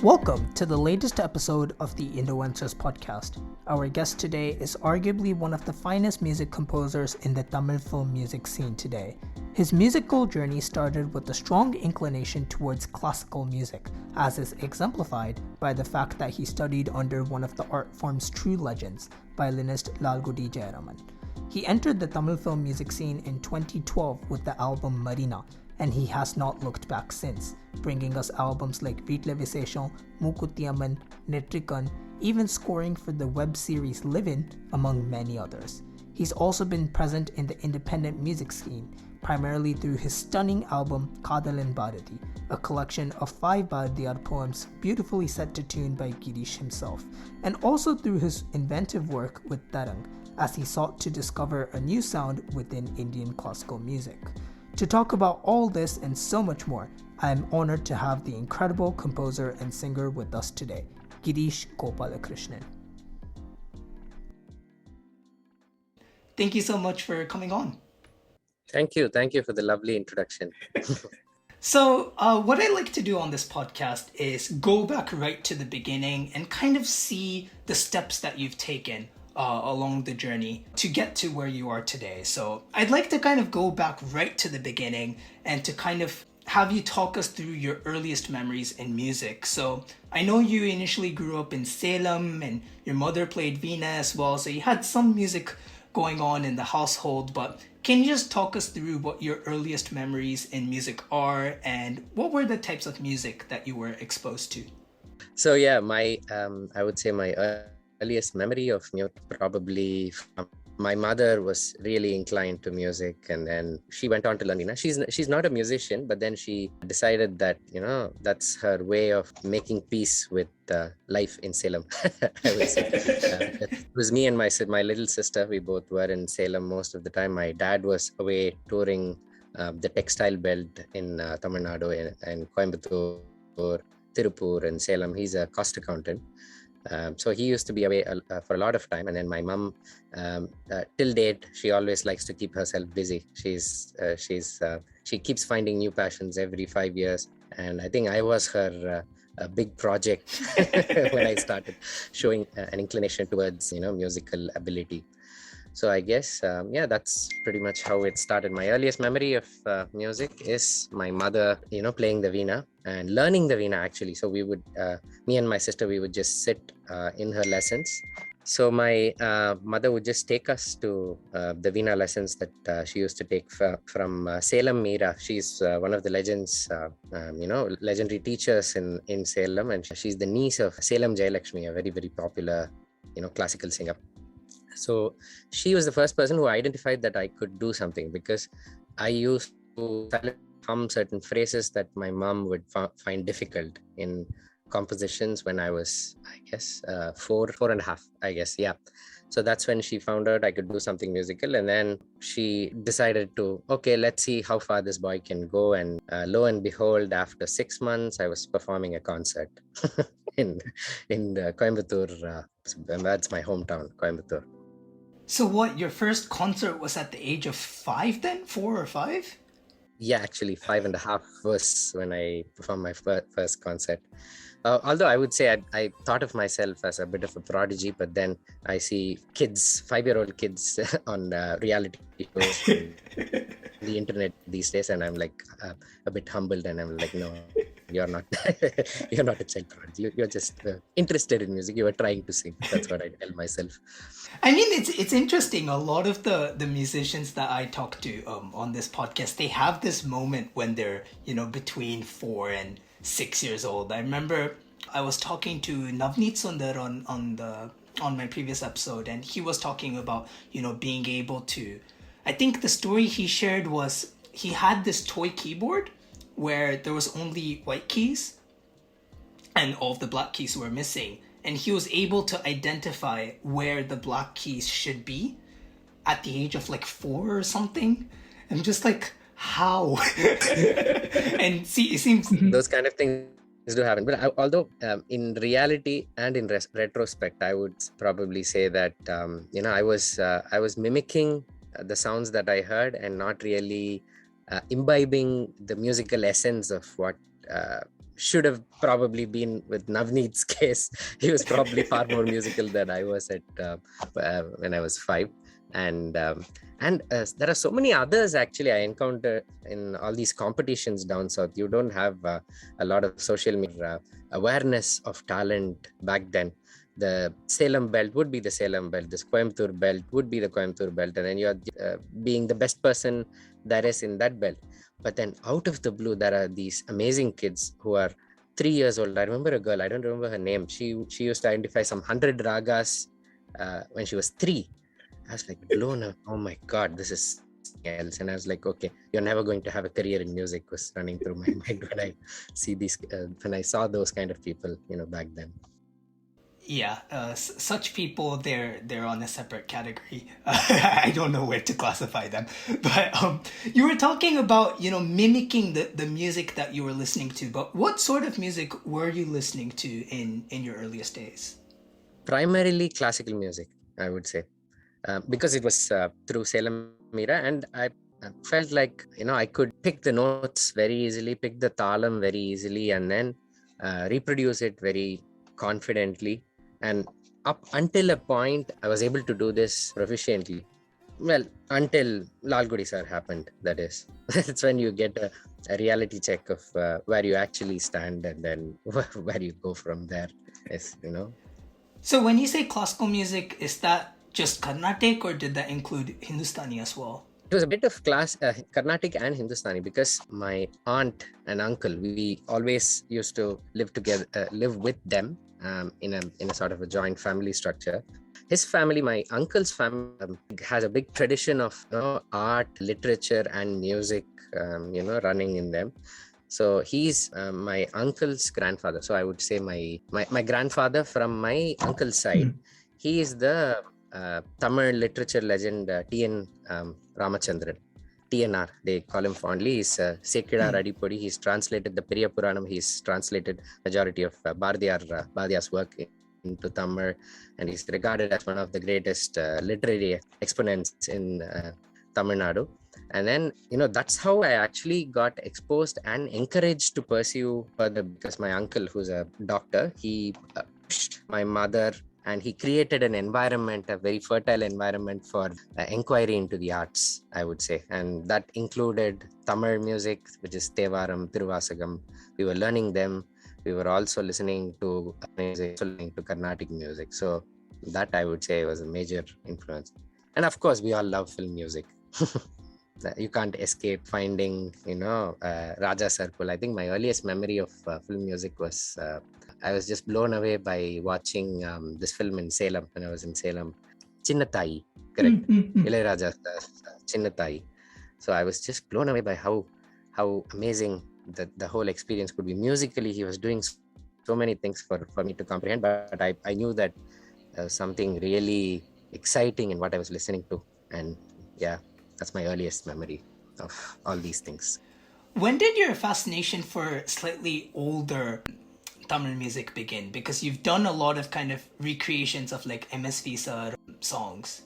Welcome to the latest episode of the Indoencers Podcast. Our guest today is arguably one of the finest music composers in the Tamil film music scene today. His musical journey started with a strong inclination towards classical music, as is exemplified by the fact that he studied under one of the art form's true legends, violinist Lalgudi Jayaraman. He entered the Tamil film music scene in 2012 with the album Marina, and he has not looked back since, bringing us albums like Veetla Visesham, Mookuthiyamman, Netrikan, even scoring for the web series Livin', among many others. He's also been present in the independent music scene, primarily through his stunning album Kadalan Bharati, a collection of 5 Bharatiyar poems beautifully set to tune by Girishh himself, and also through his inventive work with Tarang, as he sought to discover a new sound within Indian classical music. To talk about all this and so much more, I am honored to have the incredible composer and singer with us today, Girishh Gopalakrishnan. Thank you so much for coming on. Thank you for the lovely introduction. So, what I like to do on this podcast is go back right to the beginning and kind of see the steps that you've taken along the journey to get to where you are today. So I'd like to kind of go back right to the beginning and to kind of have you talk us through your earliest memories in music. So I know you initially grew up in Salem and your mother played Veena as well, so you had some music going on in the household, but can you just talk us through what your earliest memories in music are and what were the types of music that you were exposed to? So yeah, I would say my earliest memory of music probably from my mother was really inclined to music, and then she went on to learn Veena. She's not a musician, but then she decided that that's her way of making peace with life in Salem. I would say it was me and my little sister. We both were in Salem most of the time. My dad was away touring the textile belt in Tamil Nadu and Coimbatore, Tirupur, and Salem. He's a cost accountant. So he used to be away for a lot of time, and then my mom, till date, she always likes to keep herself busy. She keeps finding new passions every 5 years, and I think I was her a big project when I started showing an inclination towards musical ability. So I guess that's pretty much how it started. My earliest memory of music is my mother playing the Veena and learning the Veena actually. So we would me and my sister, we would just sit in her lessons. So my mother would just take us to the Veena lessons that she used to take from Salem Meera. She's one of the legends, legendary teachers in Salem, and she's the niece of Salem Jayalakshmi, a very, very popular classical singer. So she was the first person who identified that I could do something, because I used to hum certain phrases that my mom would find difficult in compositions when I was, I guess, 4.5, I guess. Yeah. So that's when she found out I could do something musical. And then she decided to, okay, let's see how far this boy can go. And lo and behold, after 6 months, I was performing a concert in Coimbatore. That's my hometown, Coimbatore. So what, your first concert was at the age of 5 then? 4 or 5? Yeah, actually 5.5 was when I performed my first concert. Although I would say I thought of myself as a bit of a prodigy, but then I see 5-year-old kids on reality shows on the internet these days, and I'm like a bit humbled, and I'm like, no, you're not you're not a child prodigy. You're just interested in music. You were trying to sing. That's what I tell myself. I mean, it's interesting. A lot of the musicians that I talk to on this podcast, they have this moment when they're between 4 and 6 years old. I remember I was talking to Navneet Sundar on my previous episode, and he was talking about being able to. I think the story he shared was he had this toy keyboard where there was only white keys and all of the black keys were missing, and he was able to identify where the black keys should be at the age of like 4 or something. I'm just like, how? And see, it seems those kind of things do happen, but although in reality and in retrospect, I would probably say that I was mimicking the sounds that I heard and not really imbibing the musical essence of what should have probably been with Navneet's case. He was probably far more musical than I was at when I was 5. And there are so many others actually I encountered in all these competitions down south. You don't have a lot of social media awareness of talent back then. The Salem belt would be the Salem belt, the Coimbatore belt would be the Coimbatore belt, and then you're being the best person there is in that belt. But then out of the blue, there are these amazing kids who are 3 years old. I remember a girl, I don't remember her name. She used to identify some 100 ragas when she was 3. I was like blown up. Oh my God, this is else. And I was like, okay, you're never going to have a career in music was running through my mind when I see these, when I saw those kind of people, back then. Yeah, such people, they're on a separate category. I don't know where to classify them. But you were talking about, mimicking the music that you were listening to. But what sort of music were you listening to in your earliest days? Primarily classical music, I would say. Because it was through Salem Mira, and I felt like, I could pick the notes very easily, pick the talam very easily, and then reproduce it very confidently. And up until a point, I was able to do this proficiently. Well, until Lalgudi sir happened, that is. It's when you get a reality check of where you actually stand and then where you go from there, is, So when you say classical music, is that just Carnatic or did that include Hindustani as well? It was a bit of Carnatic and Hindustani, because my aunt and uncle, we always used to live together, live with them in a sort of a joint family structure. His family, my uncle's family, has a big tradition of art, literature, and music, running in them. So he's my uncle's grandfather. So I would say my grandfather from my uncle's side. He is the Tamil literature legend T.N. Ramachandran. TNR, they call him fondly. He's Sekidar Adipodi. He's translated the Periya Puranam. He's translated majority of Bhardiyar's work into Tamil, and he's regarded as one of the greatest literary exponents in Tamil Nadu. And then, that's how I actually got exposed and encouraged to pursue further, because my uncle, who's a doctor, he pushed my mother, and he created an environment, a very fertile environment for inquiry into the arts, I would say. And that included Tamil music, which is Tevaram, Tiruvasagam. We were learning them. We were also listening to music, listening to Carnatic music. So that, I would say, was a major influence. And of course, we all love film music. You can't escape finding, Raja Sarpul. I think my earliest memory of film music was... I was just blown away by watching this film in Salem, when I was in Salem. Chinnatai, correct? Ilayaraja's Chinnatai. So I was just blown away by how amazing the whole experience could be. Musically, he was doing so many things for me to comprehend, but I knew that something really exciting in what I was listening to. And yeah, that's my earliest memory of all these things. When did your fascination for slightly older Tamil music begin? Because you've done a lot of kind of recreations of like MSV sir songs.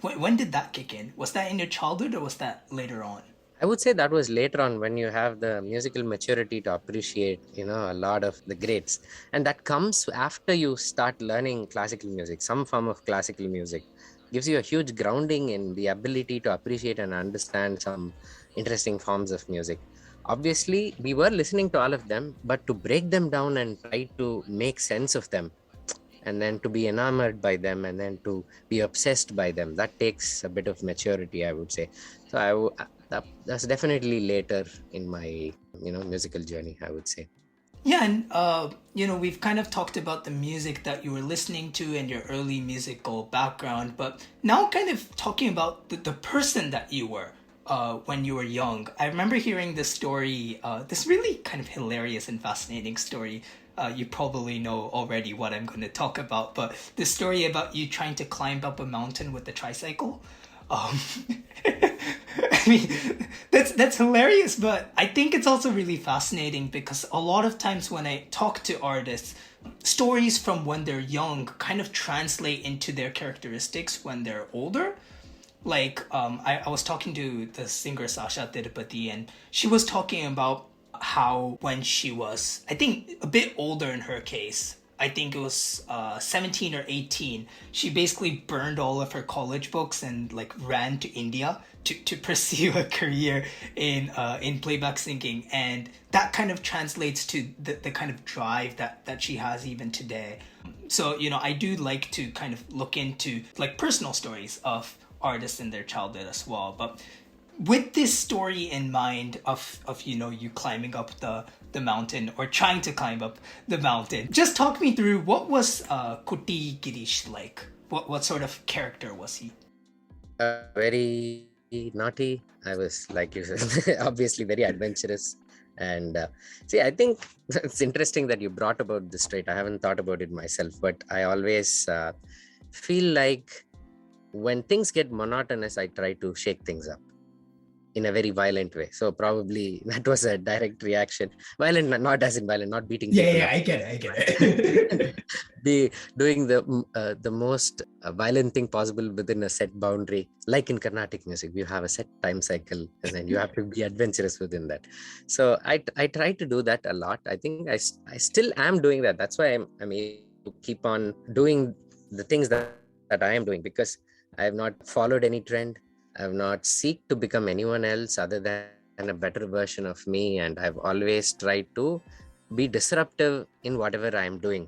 When did that kick in? Was that in your childhood or was that later on? I would say that was later on, when you have the musical maturity to appreciate, a lot of the greats. And that comes after you start learning classical music. Some form of classical music gives you a huge grounding in the ability to appreciate and understand some interesting forms of music. Obviously, we were listening to all of them, but to break them down and try to make sense of them, and then to be enamored by them, and then to be obsessed by them, that takes a bit of maturity, I would say. So that's definitely later in my, musical journey, I would say. Yeah, and we've kind of talked about the music that you were listening to and your early musical background, but now kind of talking about the person that you were. When you were young. I remember hearing this story, this really kind of hilarious and fascinating story. You probably know already what I'm going to talk about, but the story about you trying to climb up a mountain with a tricycle. I mean, that's hilarious, but I think it's also really fascinating because a lot of times when I talk to artists, stories from when they're young kind of translate into their characteristics when they're older. Like, I was talking to the singer Sasha Tirupati, and she was talking about how when she was, I think, a bit older in her case, I think it was 17 or 18, she basically burned all of her college books and like ran to India to pursue a career in playback singing. And that kind of translates to the kind of drive that she has even today. So, I do like to kind of look into like personal stories of artists in their childhood as well. But with this story in mind of you climbing up the mountain or trying to climb up the mountain, just talk me through what was Kuti Girishh like. What sort of character was he? Very naughty. I was, like you said, obviously very adventurous. And see, I think it's interesting that you brought about this trait. I haven't thought about it myself, but I always feel like when things get monotonous, I try to shake things up in a very violent way. So probably that was a direct reaction. Violent, not as in violent, not beating people Yeah, up. I get it. Doing the most violent thing possible within a set boundary. Like in Carnatic music, you have a set time cycle and then you have to be adventurous within that. So I try to do that a lot. I think I still am doing that. That's why I'm able to keep on doing the things that I am doing, because I have not followed any trend. I have not seek to become anyone else other than a better version of me. And I've always tried to be disruptive in whatever I am doing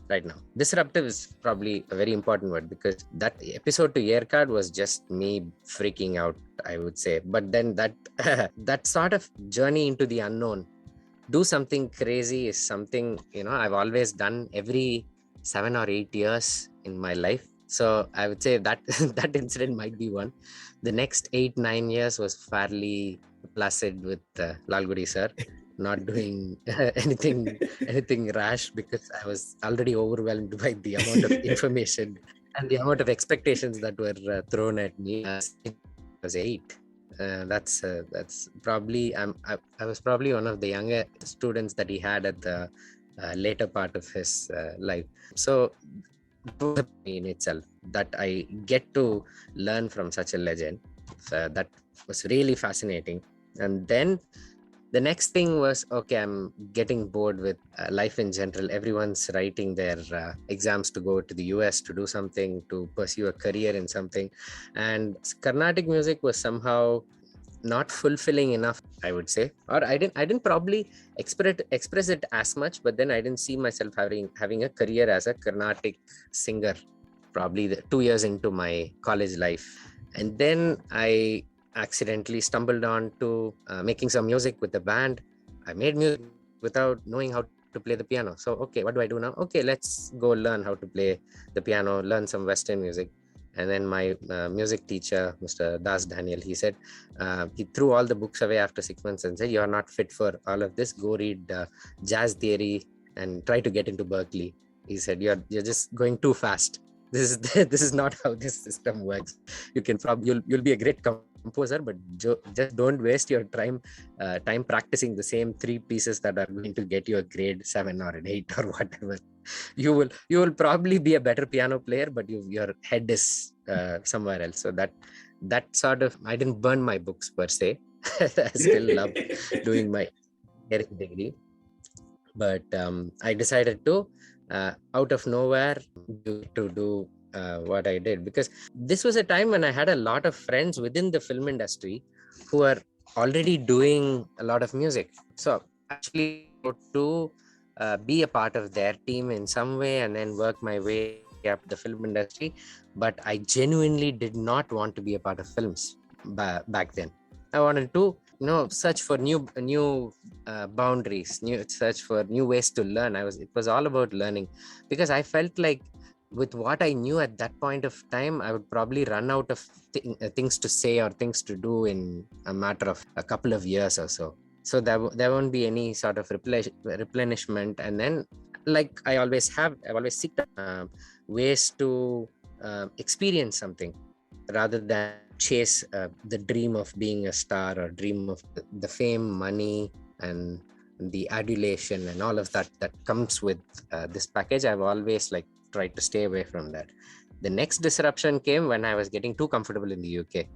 right now. Disruptive is probably a very important word, because that episode to Yearcard was just me freaking out, I would say. But then that that sort of journey into the unknown, do something crazy, is something, I've always done every 7 or 8 years in my life. So I would say that that incident might be one. The next 8-9 years was fairly placid with Lalgudi sir, not doing anything rash, because I was already overwhelmed by the amount of information and the amount of expectations that were thrown at me. I was 8. That's probably I was probably one of the younger students that he had at the later part of his life. So in itself that I get to learn from such a legend, so that was really fascinating. And then the next thing was, okay, I'm getting bored with life in general. Everyone's writing their exams to go to the US to do something, to pursue a career in something, and Carnatic music was somehow not fulfilling enough, I would say. Or I didn't probably express it as much, but then I didn't see myself having a career as a Carnatic singer, probably 2 years into my college life. And then I accidentally stumbled on to making some music with the band. I made music without knowing how to play the piano. So, okay, what do I do now? Okay, let's go learn how to play the piano, learn some Western music. And then my music teacher, Mr. Das Daniel, he said, he threw all the books away after 6 months and said, "You are not fit for all of this. Go read jazz theory and try to get into Berkeley." He said, "You're just going too fast. This is not how this system works. You can you'll be a great composer, but just don't waste your time practicing the same 3 pieces that are going to get you a grade 7 or an 8 or whatever. You will probably be a better piano player, but your head is somewhere else." So that sort of, I didn't burn my books per se. I still love doing my engineering degree, but I decided to out of nowhere to do what I did, because this was a time when I had a lot of friends within the film industry who are already doing a lot of music. So actually to be a part of their team in some way and then work my way up the film industry. But I genuinely did not want to be a part of films back then. I wanted to search for new boundaries, search for new ways to learn. It was all about learning, because I felt like with what I knew at that point of time, I would probably run out of things to say or things to do in a matter of a couple of years or so. So there won't be any sort of replenishment. And then, like I've always seeked ways to experience something rather than chase the dream of being a star or dream of the fame, money, and the adulation and all of that comes with this package. I've always tried to stay away from that. The next disruption came when I was getting too comfortable in the UK.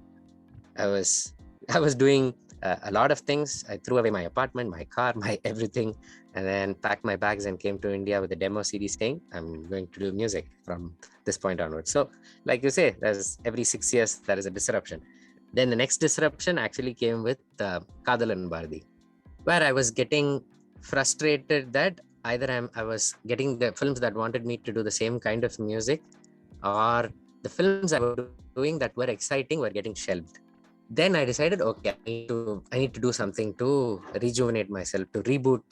I was doing a lot of things. I threw away my apartment, my car, my everything, and then packed my bags and came to India with a demo CD saying, I'm going to do music from this point onwards. So like you say, there's every 6 years, there is a disruption. Then the next disruption actually came with Kadalan Bharati, where I was getting frustrated that either I was getting the films that wanted me to do the same kind of music, or the films I was doing that were exciting were getting shelved. Then I decided, okay, I need to do something to rejuvenate myself, to reboot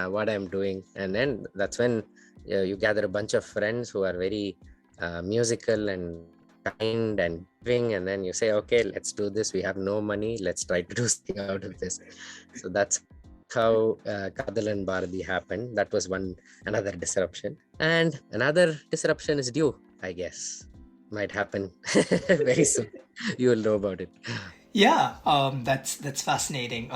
what I'm doing. And then that's when you gather a bunch of friends who are very musical and kind and giving, and then you say, okay, let's do this. We have no money, let's try to do something out of this. So that's how Kadalan Bharati happened. That was another disruption. And another disruption is due, I guess. Might happen very soon. You will know about it. Yeah, that's fascinating.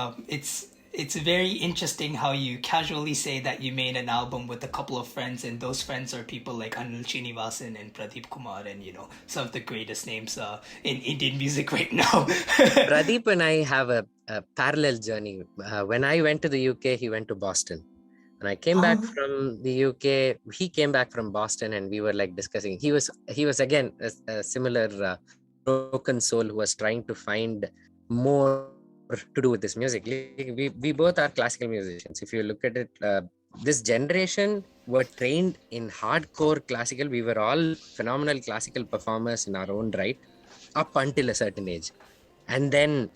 It's very interesting how you casually say that you made an album with a couple of friends, and those friends are people like Anil Srinivasan and Pradeep Kumar, and some of the greatest names in Indian music right now. Pradeep and I have a parallel journey. When I went to the UK, he went to Boston. When I came back from the UK, he came back from Boston, and we were like discussing. He was again a similar broken soul who was trying to find more to do with this music. We both are classical musicians. If you look at it, this generation were trained in hardcore classical. We were all phenomenal classical performers in our own right up until a certain age, and then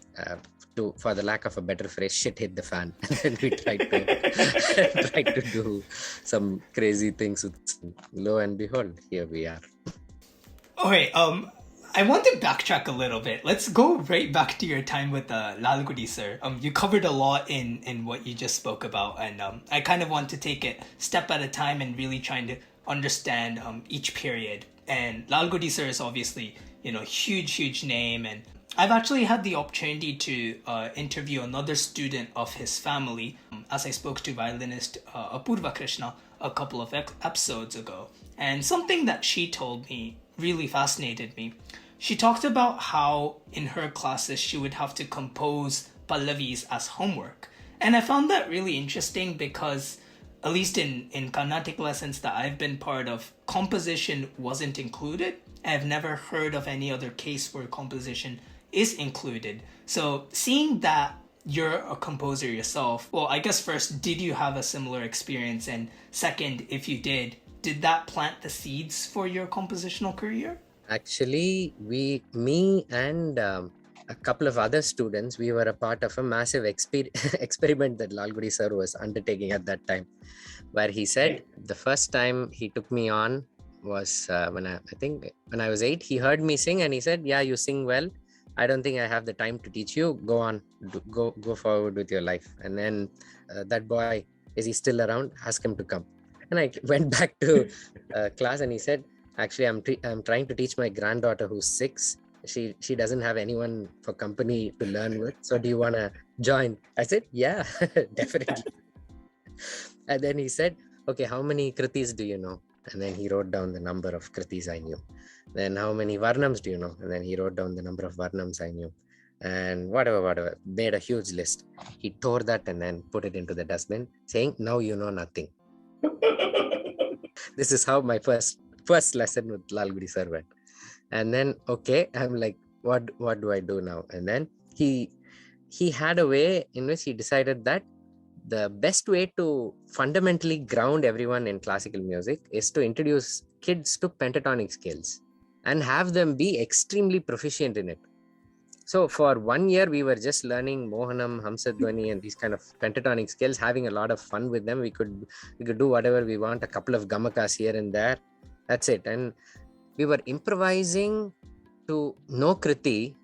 for the lack of a better phrase, shit hit the fan, and then we tried to do some crazy things with, lo and behold, here we are. Okay, I want to backtrack a little bit. Let's go right back to your time with Lalgudi, sir. You covered a lot in what you just spoke about, and I kind of want to take it step at a time and really trying to understand each period. And Lalgudi, sir, is obviously huge name, and I've actually had the opportunity to interview another student of his family, as I spoke to violinist Apurva Krishna a couple of episodes ago. And something that she told me really fascinated me. She talked about how in her classes she would have to compose pallavis as homework. And I found that really interesting because, at least in Carnatic lessons that I've been part of, composition wasn't included. I've never heard of any other case where composition is included. So seeing that you're a composer yourself, well, I guess first, did you have a similar experience? And second, if you did that plant the seeds for your compositional career? Actually, me and a couple of other students, we were a part of a massive experiment that Lalgudi sir was undertaking at that time, where he said the first time he took me on was when I was 8. He heard me sing and he said, yeah, you sing well. I don't think I have the time to teach you. Go on, go forward with your life. And then that boy, is he still around? Ask him to come. And I went back to class and he said, actually, I'm trying to teach my granddaughter who's 6. She doesn't have anyone for company to learn with. So do you want to join? I said, yeah, definitely. And then he said, okay, how many kritis do you know? And then he wrote down the number of kritis I knew. Then how many varnams do you know? And then he wrote down the number of varnams I knew. And whatever, made a huge list. He tore that and then put it into the dustbin, saying, now you know nothing. This is how my first lesson with Lalgudi sir went. And then, okay, I'm like, what do I do now? And then he had a way in which he decided that the best way to fundamentally ground everyone in classical music is to introduce kids to pentatonic scales and have them be extremely proficient in it. So for 1 year, we were just learning Mohanam, Hamsadwani, and these kind of pentatonic scales, having a lot of fun with them. We could do whatever we want, a couple of gamakas here and there. That's it. And we were improvising to no kriti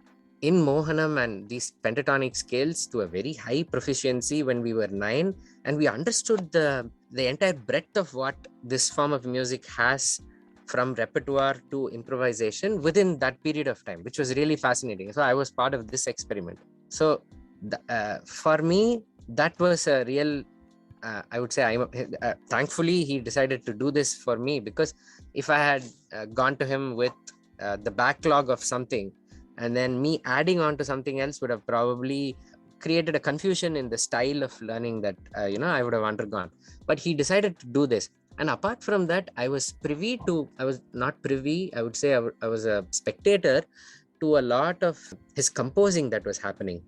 in Mohanam and these pentatonic scales to a very high proficiency when we were 9. And we understood the entire breadth of what this form of music has, from repertoire to improvisation within that period of time, which was really fascinating. So I was part of this experiment. So for me, that was a real, I would say, thankfully he decided to do this for me, because if I had gone to him with the backlog of something and then me adding on to something else would have probably created a confusion in the style of learning that, I would have undergone. But he decided to do this. And apart from that, I was not privy, I would say I was a spectator to a lot of his composing that was happening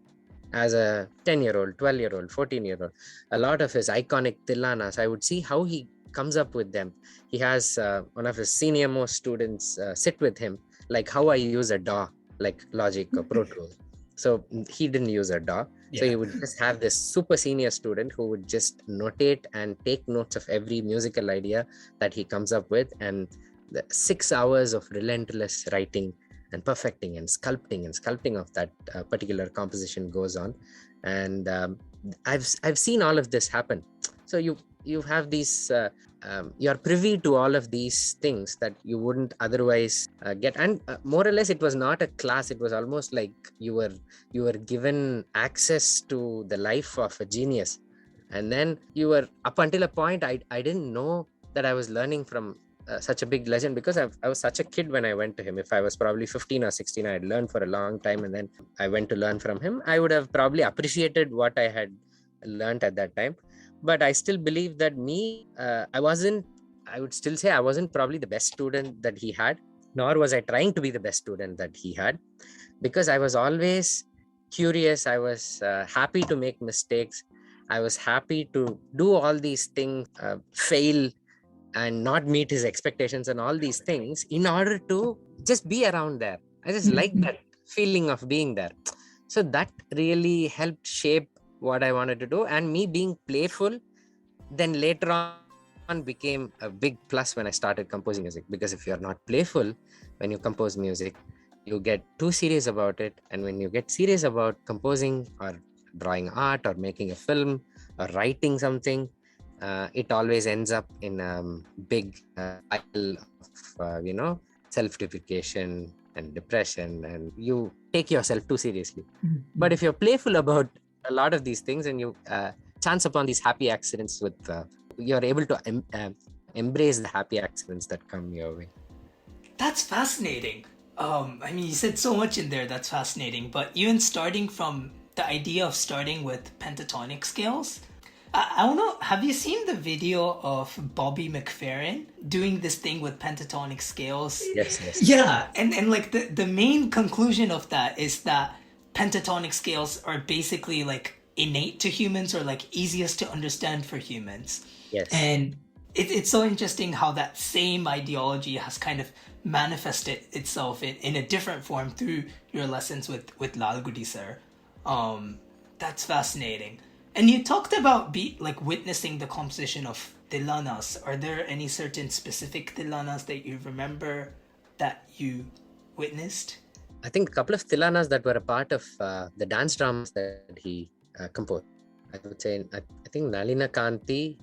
as a 10-year-old, 12-year-old, 14-year-old. A lot of his iconic tilanas, I would see how he comes up with them. He has one of his senior most students sit with him, like how I use a DAW, like Logic or Pro Tools. So he didn't use a DAW. Yeah. So he would just have this super senior student who would just notate and take notes of every musical idea that he comes up with. And the 6 hours of relentless writing and perfecting and sculpting of that particular composition goes on. And I've seen all of this happen. So you have these, you're privy to all of these things that you wouldn't otherwise get. And more or less, it was not a class. It was almost like you were given access to the life of a genius. And then you were, up until a point, I didn't know that I was learning from such a big legend, because I was such a kid when I went to him. If I was probably 15 or 16, I had learned for a long time, and then I went to learn from him. I would have probably appreciated what I had learned at that time. But I still believe that I would still say I wasn't probably the best student that he had, nor was I trying to be the best student that he had, because I was always curious. I was happy to make mistakes. I was happy to do all these things, fail and not meet his expectations and all these things in order to just be around there. I just like that feeling of being there. So that really helped shape what I wanted to do. And me being playful then later on became a big plus when I started composing music, because if you're not playful when you compose music, you get too serious about it. And when you get serious about composing or drawing art or making a film or writing something, it always ends up in a big pile of self-deprecation and depression, and you take yourself too seriously. But if you're playful about a lot of these things and you chance upon these happy accidents with you're able to embrace the happy accidents that come your way. That's fascinating. You said so much in there that's fascinating, but even starting from the idea of starting with pentatonic scales, I don't know, have you seen the video of Bobby McFerrin doing this thing with pentatonic scales? Yes. Yeah, and like the main conclusion of that is that pentatonic scales are basically like innate to humans, or like easiest to understand for humans. Yes. And it's so interesting how that same ideology has kind of manifested itself in a different form through your lessons with Lalgudi sir. That's fascinating. And you talked about witnessing the composition of tilanas. Are there any certain specific tilanas that you remember that you witnessed? I think a couple of tilanas that were a part of the dance dramas that he composed. I would say, I think Nalina Kanti,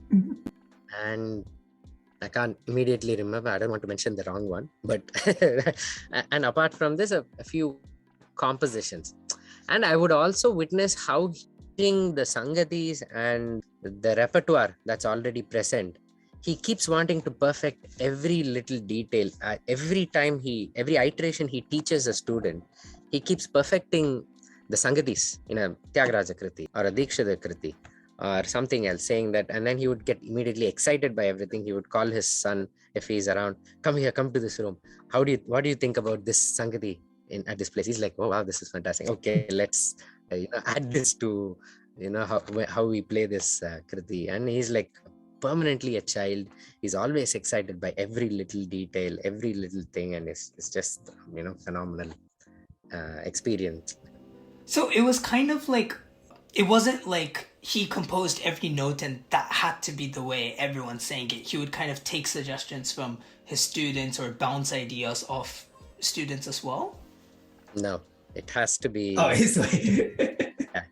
and I can't immediately remember. I don't want to mention the wrong one, but and apart from this, a few compositions. And I would also witness how the Sangatis and the repertoire that's already present, he keeps wanting to perfect every little detail. Every iteration he teaches a student, he keeps perfecting the Sangatis in a Tyagaraja Kriti or a Dikshita Kriti or something else, saying that, and then he would get immediately excited by everything. He would call his son, if he's around, come to this room. What do you think about this Sangati at this place? He's like, oh wow, this is fantastic. Okay, let's add this to how we play this Kriti. And he's like permanently a child. He's always excited by every little detail, every little thing, and it's just phenomenal experience. So it was kind of like, it wasn't like he composed every note and that had to be the way everyone sang it. He would kind of take suggestions from his students or bounce ideas off students as well? No, it has to be... Oh, his way. Yeah,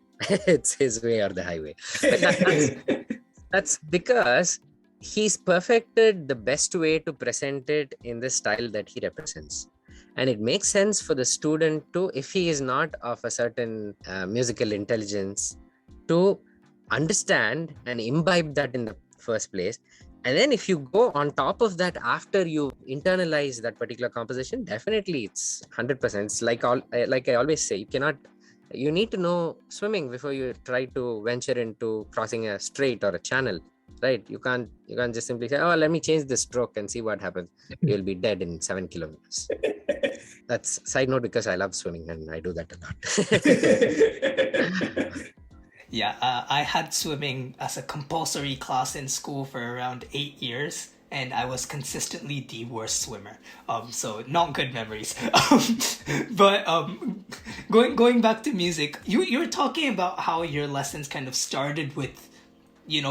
it's his way or the highway. But that's because he's perfected the best way to present it in the style that he represents. And it makes sense for the student to, if he is not of a certain musical intelligence, to understand and imbibe that in the first place. And then if you go on top of that, after you internalize that particular composition, definitely it's 100%. It's like I always say, you cannot You need to know swimming before you try to venture into crossing a strait or a channel, right? You can't just simply say, oh, let me change the stroke and see what happens. You'll be dead in 7 kilometers. That's side note, because I love swimming and I do that a lot. Yeah, I had swimming as a compulsory class in school for around 8 years, and I was consistently the worst swimmer. So not good memories. But going back to music, you were talking about how your lessons kind of started with,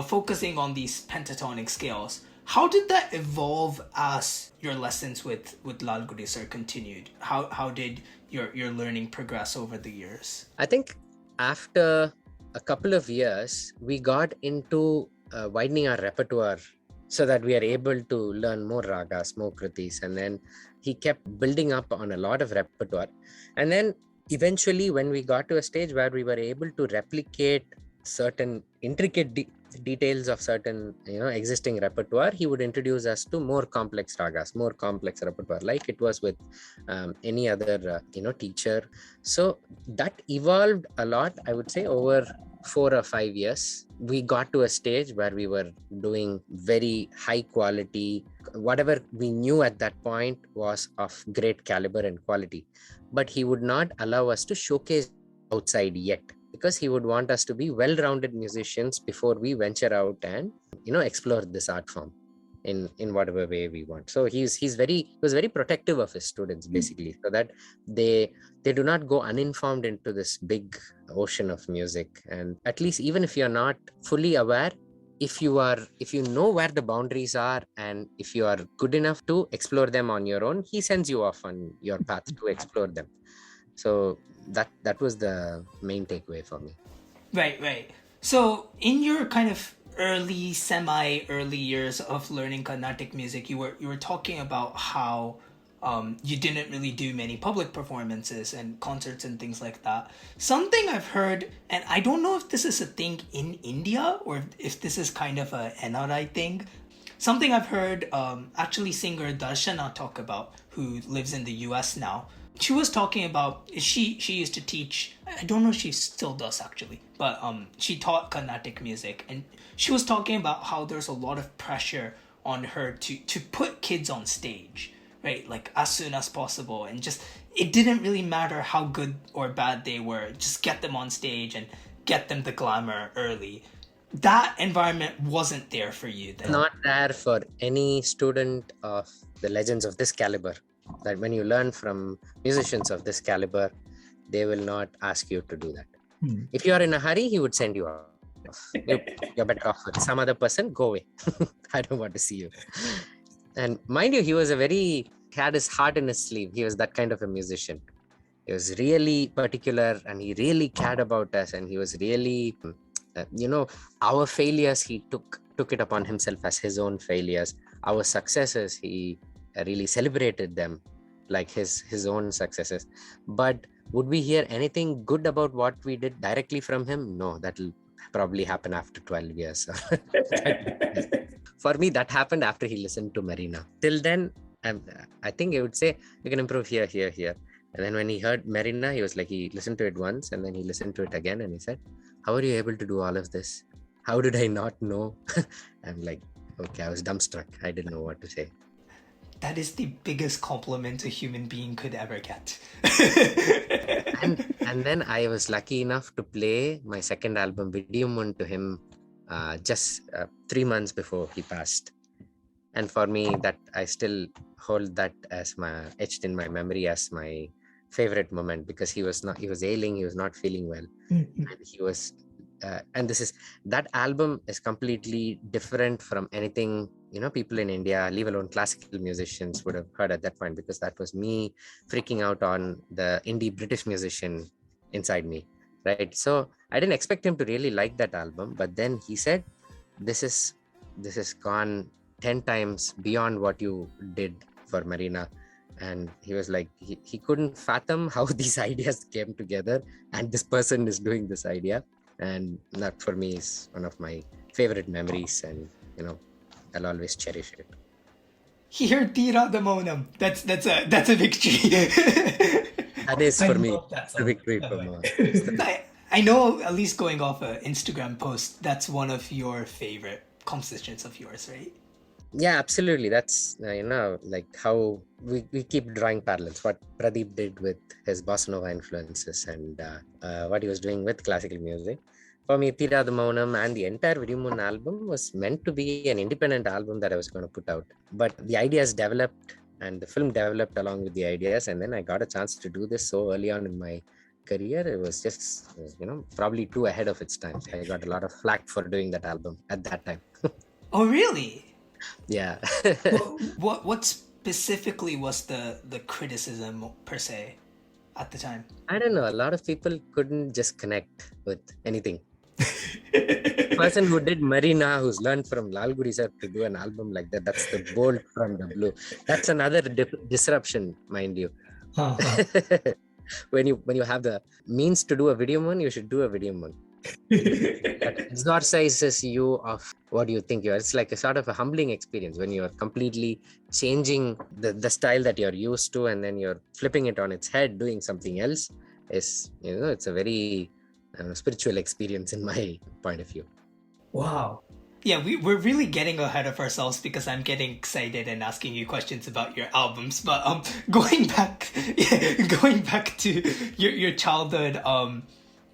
focusing on these pentatonic scales. How did that evolve as your lessons with Lalgudi sir continued? How did your learning progress over the years? I think after a couple of years, we got into widening our repertoire so that we are able to learn more ragas, more kritis. And then he kept building up on a lot of repertoire. And then eventually, when we got to a stage where we were able to replicate certain intricate details of certain existing repertoire, he would introduce us to more complex ragas, more complex repertoire, like it was with any other teacher. So that evolved a lot, I would say. Over 4 or 5 years, we got to a stage where we were doing very high quality. Whatever we knew at that point was of great caliber and quality, but he would not allow us to showcase outside yet, because he would want us to be well-rounded musicians before we venture out and explore this art form in whatever way we want. So he was very protective of his students, basically, so that they do not go uninformed into this big ocean of music. And at least, even if you're not fully aware, if you know where the boundaries are, and if you are good enough to explore them on your own, he sends you off on your path to explore them. So that was the main takeaway for me. Right. So in your kind of semi-early years of learning Carnatic music, you were talking about how you didn't really do many public performances and concerts and things like that. Something I've heard, and I don't know if this is a thing in India or if this is kind of a NRI thing. Something I've heard actually singer Darshana talk about, who lives in the US now. She was talking about, she used to teach, I don't know if she still does actually, but she taught Carnatic music, and she was talking about how there's a lot of pressure on her to put kids on stage, right? Like as soon as possible, and just, it didn't really matter how good or bad they were, just get them on stage and get them the glamour early. That environment wasn't there for you then? Not there for any student of the legends of this caliber. That when you learn from musicians of this caliber, they will not ask you to do that. If you are in a hurry, he would send you off. You're better off with some other person. Go away. I don't want to see you. And mind you, he had his heart in his sleeve. He was that kind of a musician. He was really particular, and he really cared about us, and he was really, our failures, he took it upon himself as his own failures. Our successes, he really celebrated them like his own successes. But would we hear anything good about what we did directly from him? No, that'll probably happen after 12 years. For me, that happened after he listened to Marina. Till then, I think I would say you can improve here. And then when he heard Marina, he was like, he listened to it once, and then he listened to it again, and he said, how are you able to do all of this? How did I not know? I'm like, okay, I was dumbstruck. I didn't know what to say. That is the biggest compliment a human being could ever get. and then I was lucky enough to play my second album, Vidiyumun, to him just 3 months before he passed. And for me, that I still hold that as etched in my memory as my favorite moment, because he was ailing, he was not feeling well. Mm-hmm. And he was and that album is completely different from anything people in India, leave alone classical musicians, would have heard at that point, because that was me freaking out on the indie British musician inside me, right? So I didn't expect him to really like that album, but then he said, this is gone 10 times beyond what you did for Marina. And he was like, he couldn't fathom how these ideas came together, and this person is doing this idea. And that for me is one of my favorite memories, and I'll always cherish it. Here, tira the monam. That's a victory. That is I for me love that the song, victory by the for way. more. I know, at least going off an Instagram post, that's one of your favorite compositions of yours, right? Yeah, absolutely. That's like how we keep drawing parallels. What Pradeep did with his bossa nova influences and what he was doing with classical music. For me, Tira the Maunam and the entire Vidimun album was meant to be an independent album that I was going to put out. But the ideas developed and the film developed along with the ideas. And then I got a chance to do this so early on in my career. It was just, probably too ahead of its time. I got a lot of flack for doing that album at that time. Oh, really? Yeah. What specifically was the criticism per se at the time? I don't know. A lot of people couldn't just connect with anything. Person who did Marina, who's learned from Lalgudi sir to do an album like that, that's the bolt from the blue. That's another disruption, mind you. When you have the means to do a video one, you should do a video one. That exorcises you of what you think you are. It's like a sort of a humbling experience when you are completely changing the style that you're used to, and then you're flipping it on its head, doing something else. It's a very spiritual experience in my point of view. Wow. Yeah, we're really getting ahead of ourselves because I'm getting excited and asking you questions about your albums. But going back to your childhood,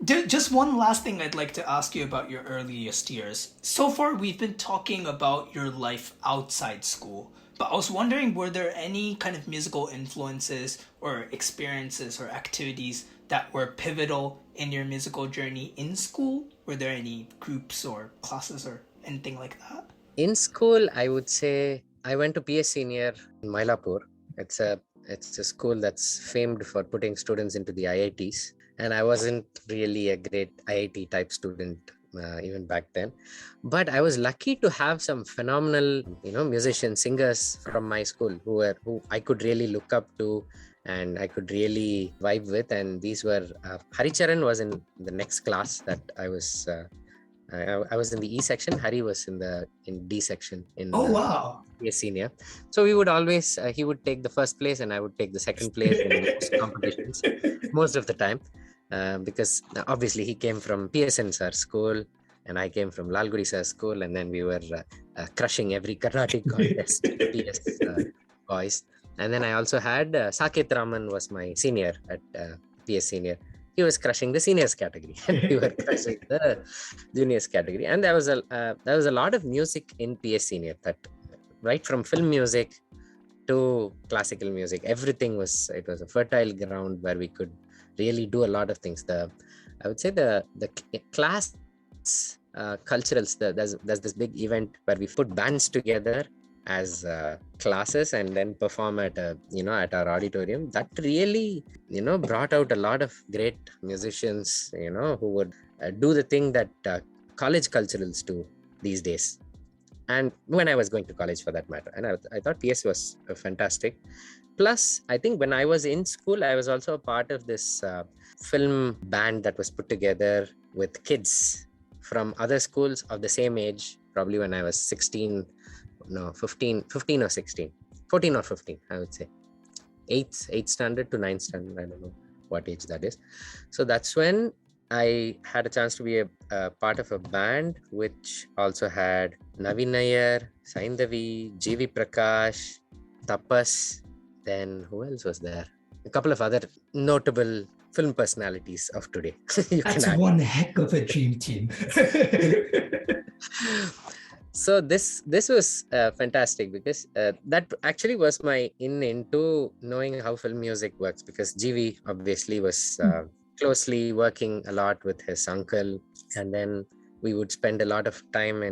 just one last thing I'd like to ask you about your earliest years. So far, we've been talking about your life outside school, but I was wondering, were there any kind of musical influences or experiences or activities that were pivotal in your musical journey in school? Were there any groups or classes or anything like that? In school, I would say I went to PS Senior in Mylapore. It's a school that's famed for putting students into the IITs. And I wasn't really a great IIT type student even back then. But I was lucky to have some phenomenal, musicians, singers from my school who I could really look up to and I could really vibe with. And these were Haricharan was in the next class that I was. I was in the E section. Hari was in D section. Oh, wow. PS Senior. So we would always he would take the first place and I would take the second place in most competitions most of the time. Because obviously he came from PSN sir school and I came from Lalgudi sir school, and then we were crushing every Carnatic contest PS boys. And then I also had Saket Raman was my senior at PS Senior. He was crushing the seniors category and we were crushing the juniors category. And there was a lot of music in PS Senior, that right from film music to classical music, everything was a fertile ground where we could really do a lot of things. I would say the class culturals. There's this big event where we put bands together as classes and then perform at our auditorium. That really brought out a lot of great musicians who would do the thing that college culturals do these days. And when I was going to college for that matter, and I thought PS was fantastic. Plus, I think when I was in school, I was also a part of this film band that was put together with kids from other schools of the same age, probably when I was 15 or 16, 14 or 15, I would say. 8th standard to 9th standard, I don't know what age that is. So that's when I had a chance to be a part of a band which also had Navin Nair, Saindavi, G.V. Prakash, Tapas. Then who else was there? A couple of other notable film personalities of today. That's one heck of a dream team. So this was fantastic because that actually was my into knowing how film music works, because GV obviously was closely working a lot with his uncle, and then we would spend a lot of time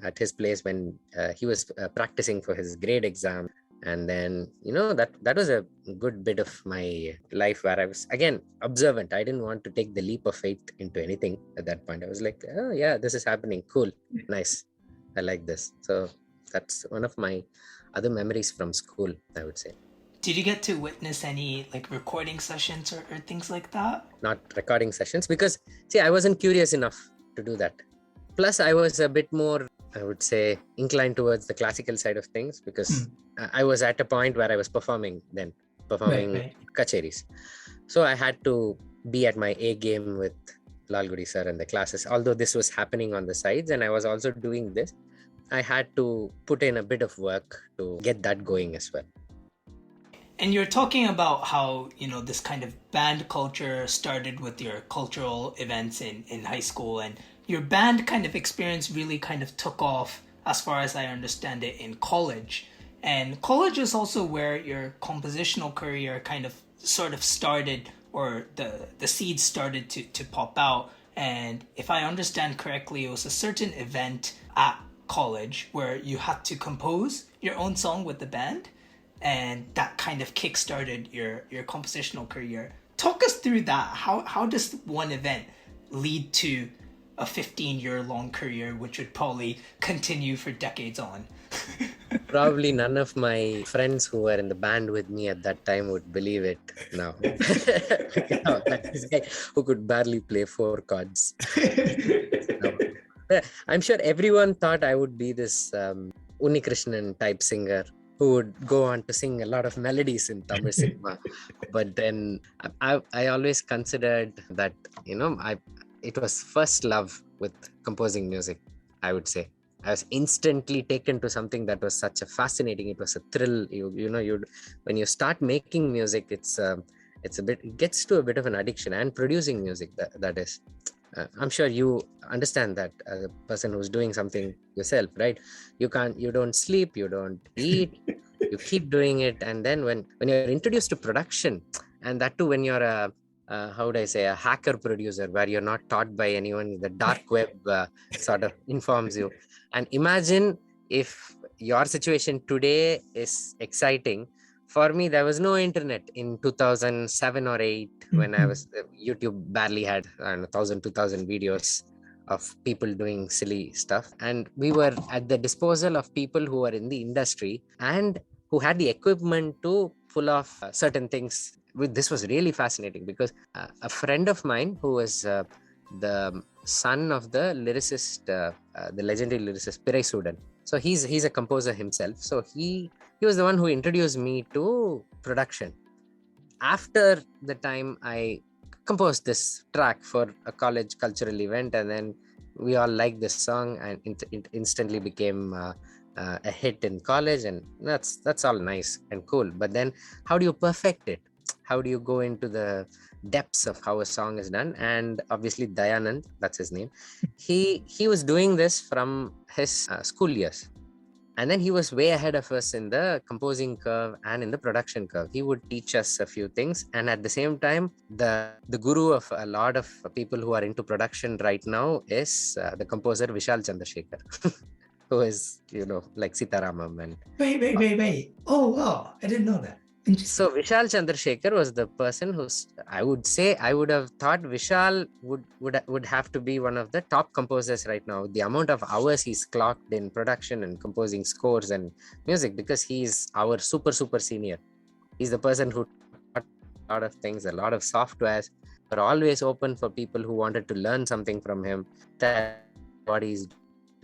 at his place when he was practicing for his grade exam. And then that was a good bit of my life where I was again observant. I didn't want to take the leap of faith into anything at that point. I was like, oh yeah, this is happening, cool, nice, I like this. So that's one of my other memories from school, I would say. Did you get to witness any like recording sessions or things like that? Not recording sessions, because see, I wasn't curious enough to do that. Plus I was a bit more, I would say, inclined towards the classical side of things, because I was at a point where I was performing right. kacheris. So I had to be at my A game with Lalgudi sir and the classes. Although this was happening on the sides and I was also doing this, I had to put in a bit of work to get that going as well. And you're talking about how, this kind of band culture started with your cultural events in high school, and your band kind of experience really kind of took off, as far as I understand it, in college. And college is also where your compositional career kind of sort of started, or the seeds started to pop out. And if I understand correctly, it was a certain event at college where you had to compose your own song with the band, and that kind of kickstarted your compositional career. Talk us through that. How does one event lead to a 15-year-long career, which would probably continue for decades on? Probably none of my friends who were in the band with me at that time would believe it now. That this guy who could barely play 4 chords. I'm sure everyone thought I would be this Unnikrishnan type singer who would go on to sing a lot of melodies in Tamil cinema. But then I always considered that, it was first love with composing music, I would say. I was instantly taken to something that was such a fascinating, it was a thrill. When you start making music, it gets to a bit of an addiction, and producing music, that is. I'm sure you understand that as a person who's doing something yourself, right? You don't sleep, you don't eat, you keep doing it. And then when you're introduced to production, and that too when you're a hacker producer, where you're not taught by anyone, the dark web sort of informs you. And imagine if your situation today is exciting. For me, there was no internet in 2007 or 8 when I was, YouTube barely had 1,000, 2,000 videos of people doing silly stuff. And we were at the disposal of people who were in the industry and who had the equipment to pull off certain things. This was really fascinating because a friend of mine who was the son of the lyricist, the legendary lyricist Pirai Sudan. So he's a composer himself. So he was the one who introduced me to production. After the time, I composed this track for a college cultural event, and then we all liked this song, and it instantly became a hit in college, and that's all nice and cool. But then, how do you perfect it? How do you go into the depths of how a song is done? And obviously Dayanand, that's his name, he was doing this from his school years, and then he was way ahead of us in the composing curve and in the production curve. He would teach us a few things, and at the same time, the guru of a lot of people who are into production right now is the composer Vishal Chandrasekhar, who is like Sitaramam. And Wait. Oh wow, I didn't know that. So Vishal Chandrasekhar was the person I would have thought Vishal would have to be one of the top composers right now. The amount of hours he's clocked in production and composing scores and music, because he's our super senior. He's the person who taught a lot of things, a lot of softwares, but always open for people who wanted to learn something from him, that what he's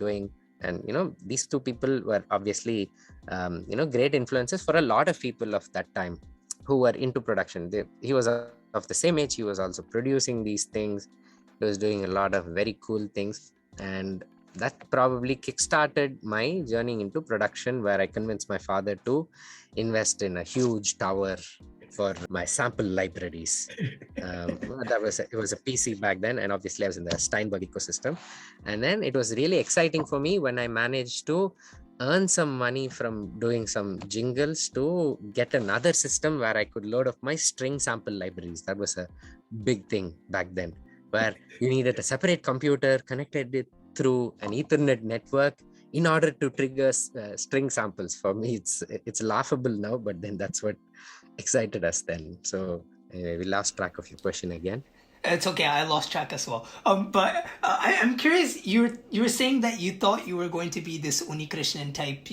doing. And these two people were obviously great influences for a lot of people of that time who were into production. He was of the same age. He was also producing these things. He was doing a lot of very cool things, and that probably kickstarted my journey into production, where I convinced my father to invest in a huge tower for my sample libraries. It was a PC back then, and obviously I was in the Steinberg ecosystem. And then it was really exciting for me when I managed to earn some money from doing some jingles to get another system where I could load up my string sample libraries. That was a big thing back then, where you needed a separate computer, connected it through an Ethernet network in order to trigger string samples. For me, it's laughable now, but then that's what excited us then. So anyway, we lost track of your question again. It's okay, I lost track as well. But I'm curious, you were saying that you thought you were going to be this Unnikrishnan type,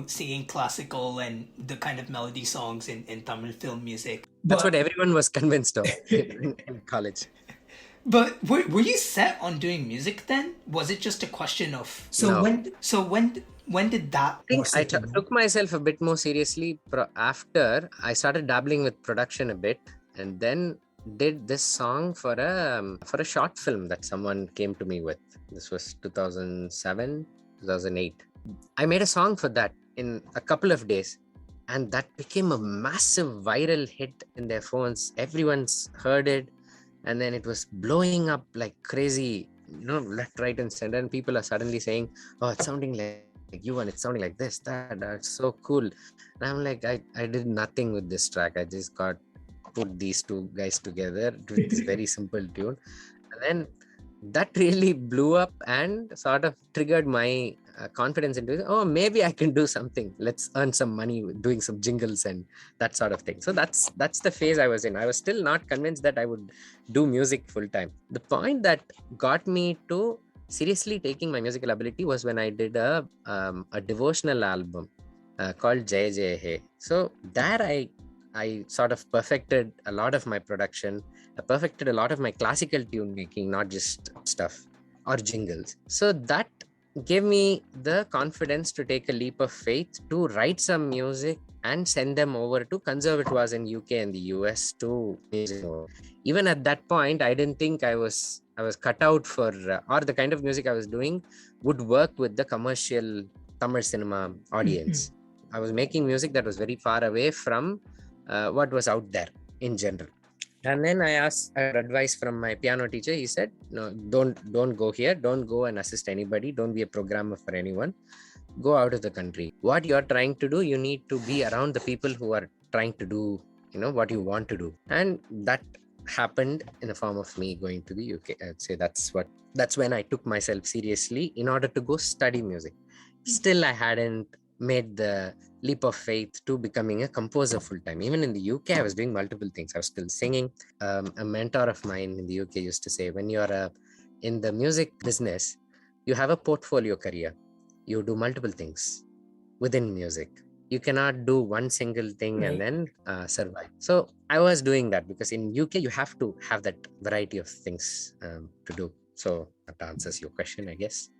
singing classical and the kind of melody songs in Tamil film music. That's what everyone was convinced of in college. But were you set on doing music then? Was it just a question of... When did that... I took myself a bit more seriously after I started dabbling with production a bit. And then did this song for a short film that someone came to me with. This was 2007, 2008. I made a song for that in a couple of days, and that became a massive viral hit in their phones. Everyone's heard it, and then it was blowing up like crazy, left, right, and center. And people are suddenly saying, "Oh, it's sounding like you, and it's sounding like this, that's so cool." And I'm like, I did nothing with this track. I just put these two guys together with this very simple tune, and then that really blew up and sort of triggered my confidence into it. Oh, maybe I can do something. Let's earn some money doing some jingles and that sort of thing. So that's the phase I was in. I was still not convinced that I would do music full time. The point that got me to seriously taking my musical ability was when I did a devotional album called Jai Jai He. So there I sort of perfected a lot of my production. I perfected a lot of my classical tune making, not just stuff or jingles. So that gave me the confidence to take a leap of faith to write some music and send them over to conservatoires in UK and the US to music. Even at that point, I didn't think I was cut out for or the kind of music I was doing would work with the commercial Tamil cinema audience. I was making music that was very far away from what was out there in general. And then I asked advice from my piano teacher. He said, "No, don't go here. Don't go and assist anybody. Don't be a programmer for anyone. Go out of the country. What you're trying to do, you need to be around the people who are trying to do, what you want to do." And that happened in the form of me going to the UK. I'd say that's when I took myself seriously in order to go study music. Still, I hadn't made the leap of faith to becoming a composer full-time. Even in the UK, I was doing multiple things. I was still singing. A mentor of mine in the UK used to say, when you're in the music business, you have a portfolio career. You do multiple things within music. You cannot do one single thing and then survive. So I was doing that because in UK, you have to have that variety of things to do. So that answers your question, I guess.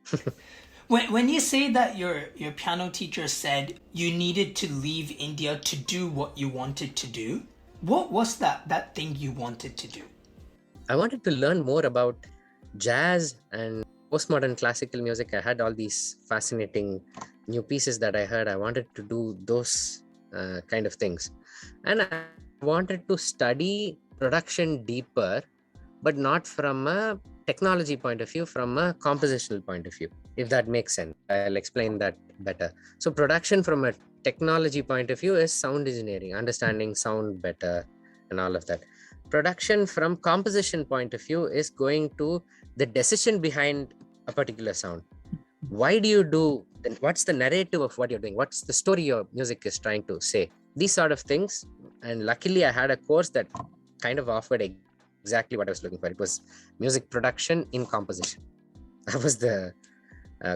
When you say that your piano teacher said you needed to leave India to do what you wanted to do, what was that thing you wanted to do? I wanted to learn more about jazz and postmodern classical music. I had all these fascinating new pieces that I heard. I wanted to do those kind of things. And I wanted to study production deeper, but not from a technology point of view, from a compositional point of view, if that makes sense. I'll explain that better. So production from a technology point of view is sound engineering, understanding sound better and all of that. Production from composition point of view is going to the decision behind a particular sound. Why do you do, what's the narrative of what you're doing? What's the story your music is trying to say? These sort of things. And luckily I had a course that kind of offered exactly what I was looking for. It was music production in composition. That was the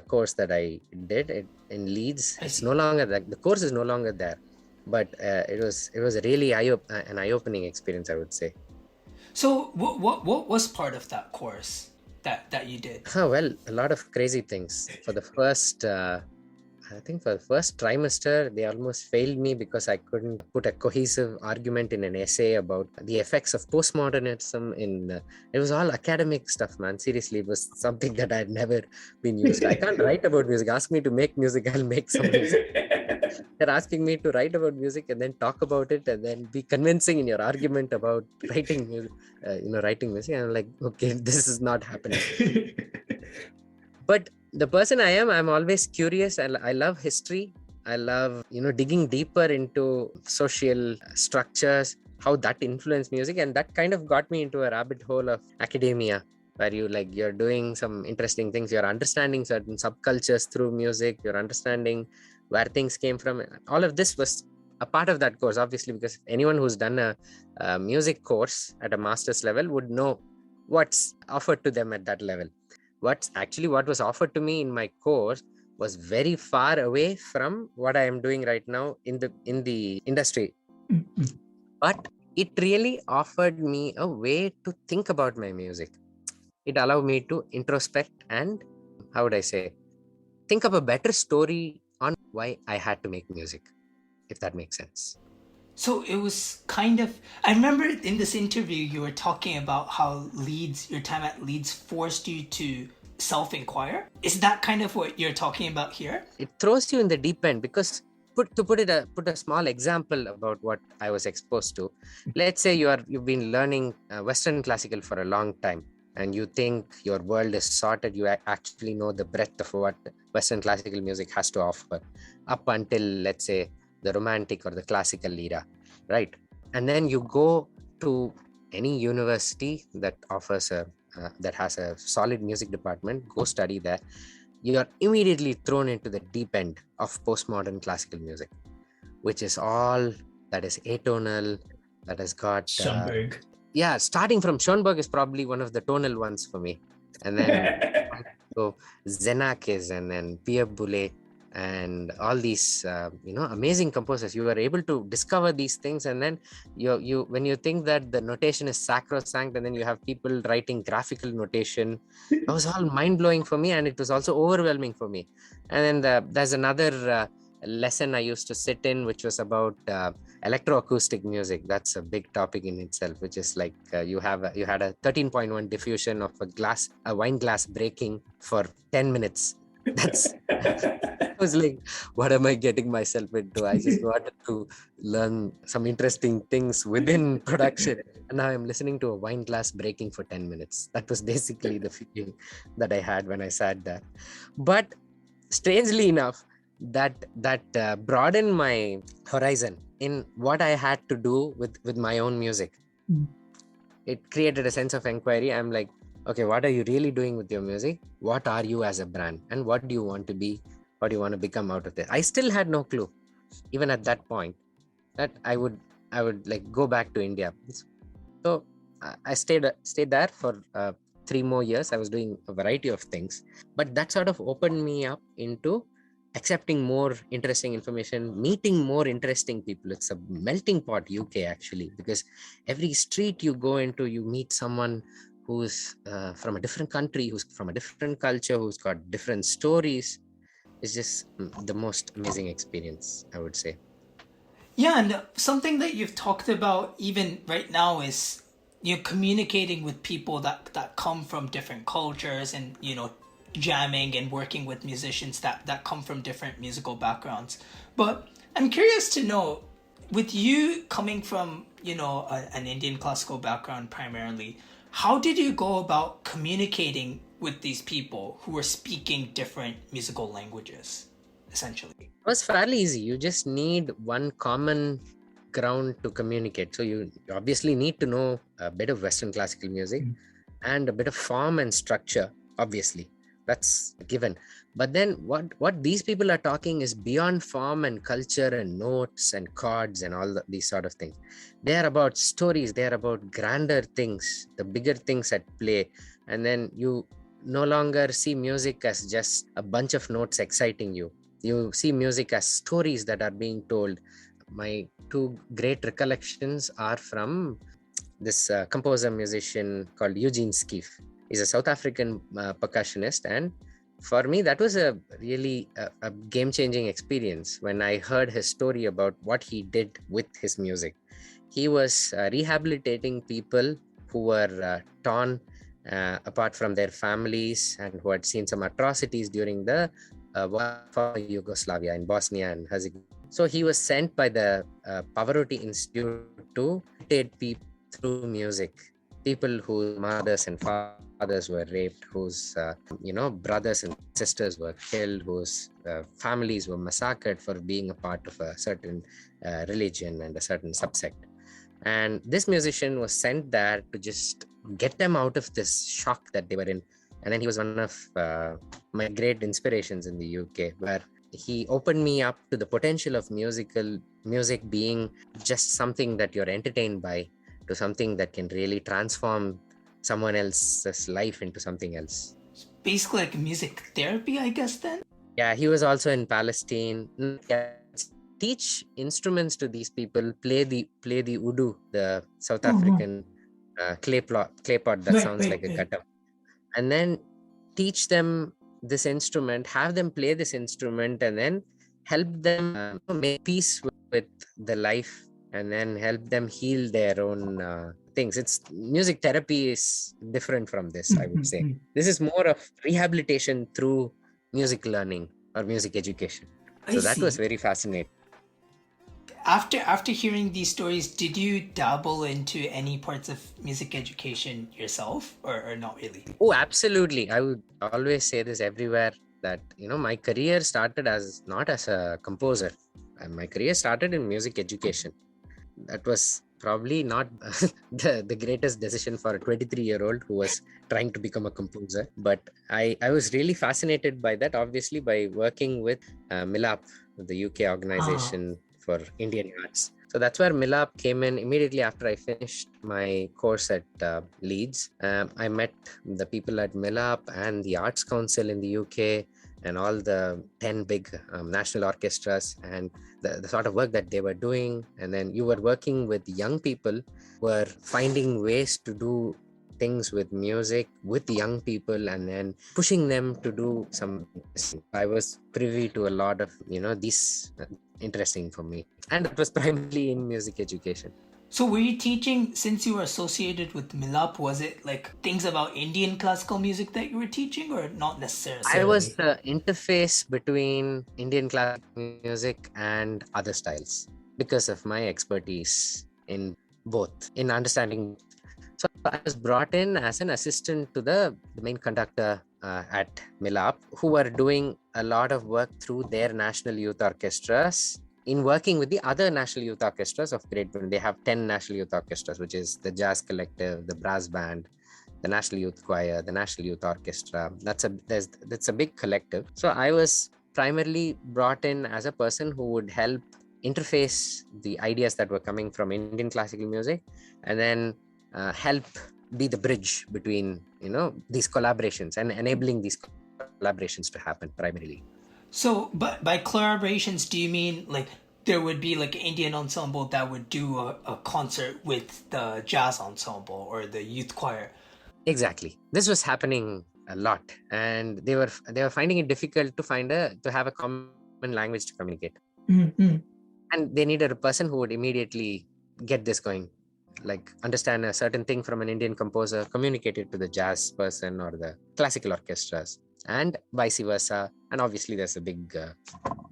course that I did in Leeds. It's no longer the course is no longer there, but it was really an eye-opening experience, I would say. So what was part of that course that you did? Well, a lot of crazy things. For the first I think for the first trimester, they almost failed me because I couldn't put a cohesive argument in an essay about the effects of postmodernism it was all academic stuff, man. Seriously, it was something that I had never been used to. I can't write about music. Ask me to make music, I'll make some music. They're asking me to write about music and then talk about it and then be convincing in your argument about writing music, writing music. And I'm like, okay, this is not happening. But the person I am, I'm always curious. I love history. I love, digging deeper into social structures, how that influenced music. And that kind of got me into a rabbit hole of academia, where you're doing some interesting things. You're understanding certain subcultures through music. You're understanding where things came from. All of this was a part of that course, obviously, because anyone who's done a music course at a master's level would know what's offered to them at that level. What was offered to me in my course was very far away from what I am doing right now in the industry. But it really offered me a way to think about my music. It allowed me to introspect and, how would I say, think of a better story on why I had to make music, if that makes sense. So it was kind of, I remember in this interview you were talking about how Leeds, your time at Leeds forced you to self-inquire. Is that kind of what you're talking about here? It throws you in the deep end because put a small example about what I was exposed to. Let's say you've been learning Western classical for a long time and you think your world is sorted. You actually know the breadth of what Western classical music has to offer up until, let's say, the romantic or the classical era, right? And then you go to any university that offers that has a solid music department, go study there. You are immediately thrown into the deep end of postmodern classical music, which is all that is atonal, that has got Schoenberg. Starting from Schoenberg is probably one of the tonal ones for me, and then so Xenakis and then Pierre Boulez and all these amazing composers. You were able to discover these things, and then you when you think that the notation is sacrosanct, and then you have people writing graphical notation. It was all mind-blowing for me, and it was also overwhelming for me. And then there's another lesson I used to sit in, which was about electroacoustic music. That's a big topic in itself, which is like you had a 13.1 diffusion of a wine glass breaking for 10 minutes. That's I was like, what am I getting myself into? I just wanted to learn some interesting things within production, and now I'm listening to a wine glass breaking for 10 minutes. That was basically the feeling that I had when I sat there. But strangely enough, that broadened my horizon in what I had to do with my own music. It created a sense of inquiry. I'm like, okay, what are you really doing with your music? What are you as a brand? And what do you want to be? What do you want to become out of this? I still had no clue, even at that point, that I would like go back to India. So I stayed there for 3 more years. I was doing a variety of things, but that sort of opened me up into accepting more interesting information, meeting more interesting people. It's a melting pot, UK, actually, because every street you go into, you meet someone who's from a different country, who's from a different culture, who's got different stories. It's just the most amazing experience, I would say. Yeah, and something that you've talked about even right now is communicating with people that come from different cultures, and jamming and working with musicians that come from different musical backgrounds. But I'm curious to know, with you coming from an Indian classical background primarily, how did you go about communicating with these people who were speaking different musical languages, essentially? It was fairly easy. You just need one common ground to communicate. So you obviously need to know a bit of Western classical music and a bit of form and structure, obviously. That's given. But then what these people are talking is beyond form and culture and notes and chords and all these sort of things. They are about stories. They are about grander things, the bigger things at play. And then you no longer see music as just a bunch of notes exciting you. You see music as stories that are being told. My 2 great recollections are from this composer musician called Eugene Skeef. He's a South African percussionist, and for me that was a really a game-changing experience when I heard his story about what he did with his music. He was rehabilitating people who were torn apart from their families and who had seen some atrocities during the war for Yugoslavia in Bosnia and Herzegovina. So he was sent by the Pavarotti Institute to educate people through music. People whose mothers and fathers were raped, whose brothers and sisters were killed, whose families were massacred for being a part of a certain religion and a certain subsect. And this musician was sent there to just get them out of this shock that they were in. And then he was one of my great inspirations in the UK, where he opened me up to the potential of music being just something that you're entertained by, to something that can really transform someone else's life into something else. It's basically like music therapy, I guess, then? Yeah, he was also in Palestine. Teach instruments to these people, play the udu, the South African clay pot that sounds like a guttam. And then teach them this instrument, have them play this instrument, and then help them make peace with the life and then help them heal their own things. It's music therapy is different from this, I would say. This is more of rehabilitation through music learning or music education. So that was very fascinating. After hearing these stories, did you dabble into any parts of music education yourself, or not really? Oh, absolutely. I would always say this everywhere, that my career started not as a composer. My career started in music education. That was probably not the greatest decision for a 23-year-old who was trying to become a composer, but I was really fascinated by that, obviously, by working with MILAP, the UK organization for Indian arts. So that's where MILAP came in. Immediately after I finished my course at Leeds, I met the people at MILAP and the Arts Council in the UK and all the 10 big national orchestras, and the sort of work that they were doing. And then you were working with young people who were finding ways to do things with music with young people and then pushing them to do some. I was privy to a lot of these interesting for me, and it was primarily in music education. So were you teaching, since you were associated with MILAP, was it like things about Indian classical music that you were teaching, or not necessarily? I was the interface between Indian classical music and other styles because of my expertise in both, in understanding. So I was brought in as an assistant to the main conductor at MILAP, who were doing a lot of work through their national youth orchestras in working with the other national youth orchestras of Great Britain. They have 10 national youth orchestras, which is the Jazz Collective, the Brass Band, the National Youth Choir, the National Youth Orchestra. That's a big collective. So I was primarily brought in as a person who would help interface the ideas that were coming from Indian classical music, and then help be the bridge between these collaborations and enabling these collaborations to happen primarily. So, but by collaborations, do you mean like there would be like an Indian ensemble that would do a concert with the jazz ensemble or the youth choir? Exactly. This was happening a lot, and they were finding it difficult to have a common language to communicate. Mm-hmm. And they needed a person who would immediately get this going, like understand a certain thing from an Indian composer, communicate it to the jazz person or the classical orchestras, and vice versa. And obviously there's a big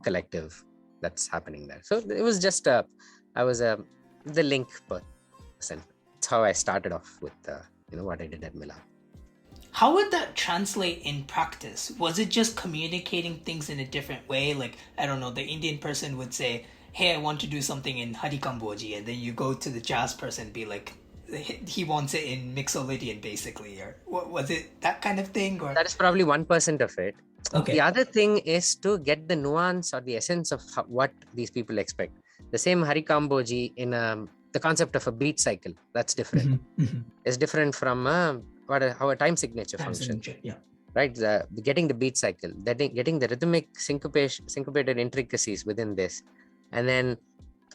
collective that's happening there. So it was just I was the link person. That's how I started off with what I did at MILAP. How would that translate in practice? Was it just communicating things in a different way? Like, I don't know, the Indian person would say, hey, I want to do something in Harikamboji, and then you go to the jazz person and be like, he wants it in Mixolydian, basically, or was it that kind of thing? Or that is probably 1% of it. Okay. The other thing is to get the nuance or the essence of what these people expect. The same Harikamboji in the concept of a beat cycle, that's different. Mm-hmm. It's different from how a time signature functions. Yeah. Right, getting the beat cycle, getting the rhythmic syncopated intricacies within this, and then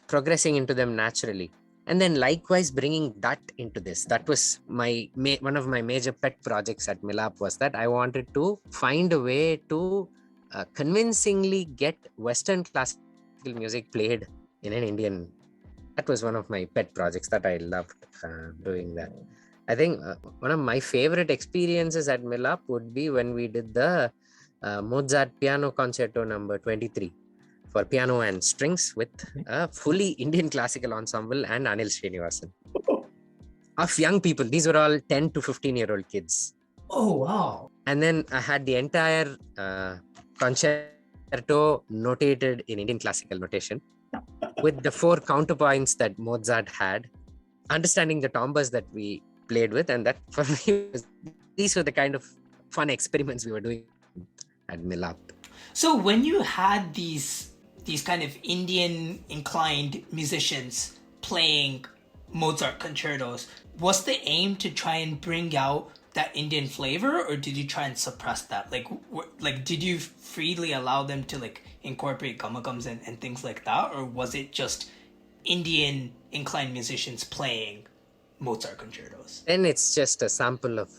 progressing into them naturally, and then likewise bringing that into this. That was one of my major pet projects at MILAP, was that I wanted to find a way to convincingly get Western classical music played in an Indian. That was one of my pet projects that I loved doing that. I think one of my favorite experiences at MILAP would be when we did the Mozart Piano Concerto number 23 for piano and strings with a fully Indian classical ensemble and Anil Srinivasan. Of young people, these were all 10 to 15-year-old kids. Oh, wow. And then I had the entire concerto notated in Indian classical notation with the 4 counterpoints that Mozart had, understanding the timbres that we played with, and that for me, these were the kind of fun experiments we were doing at MILAP. So when you had these kind of Indian inclined musicians playing Mozart concertos, was the aim to try and bring out that Indian flavor, or did you try and suppress that? Like did you freely allow them to like incorporate gamakams and things like that, or was it just Indian inclined musicians playing Mozart concertos? Then it's just a sample of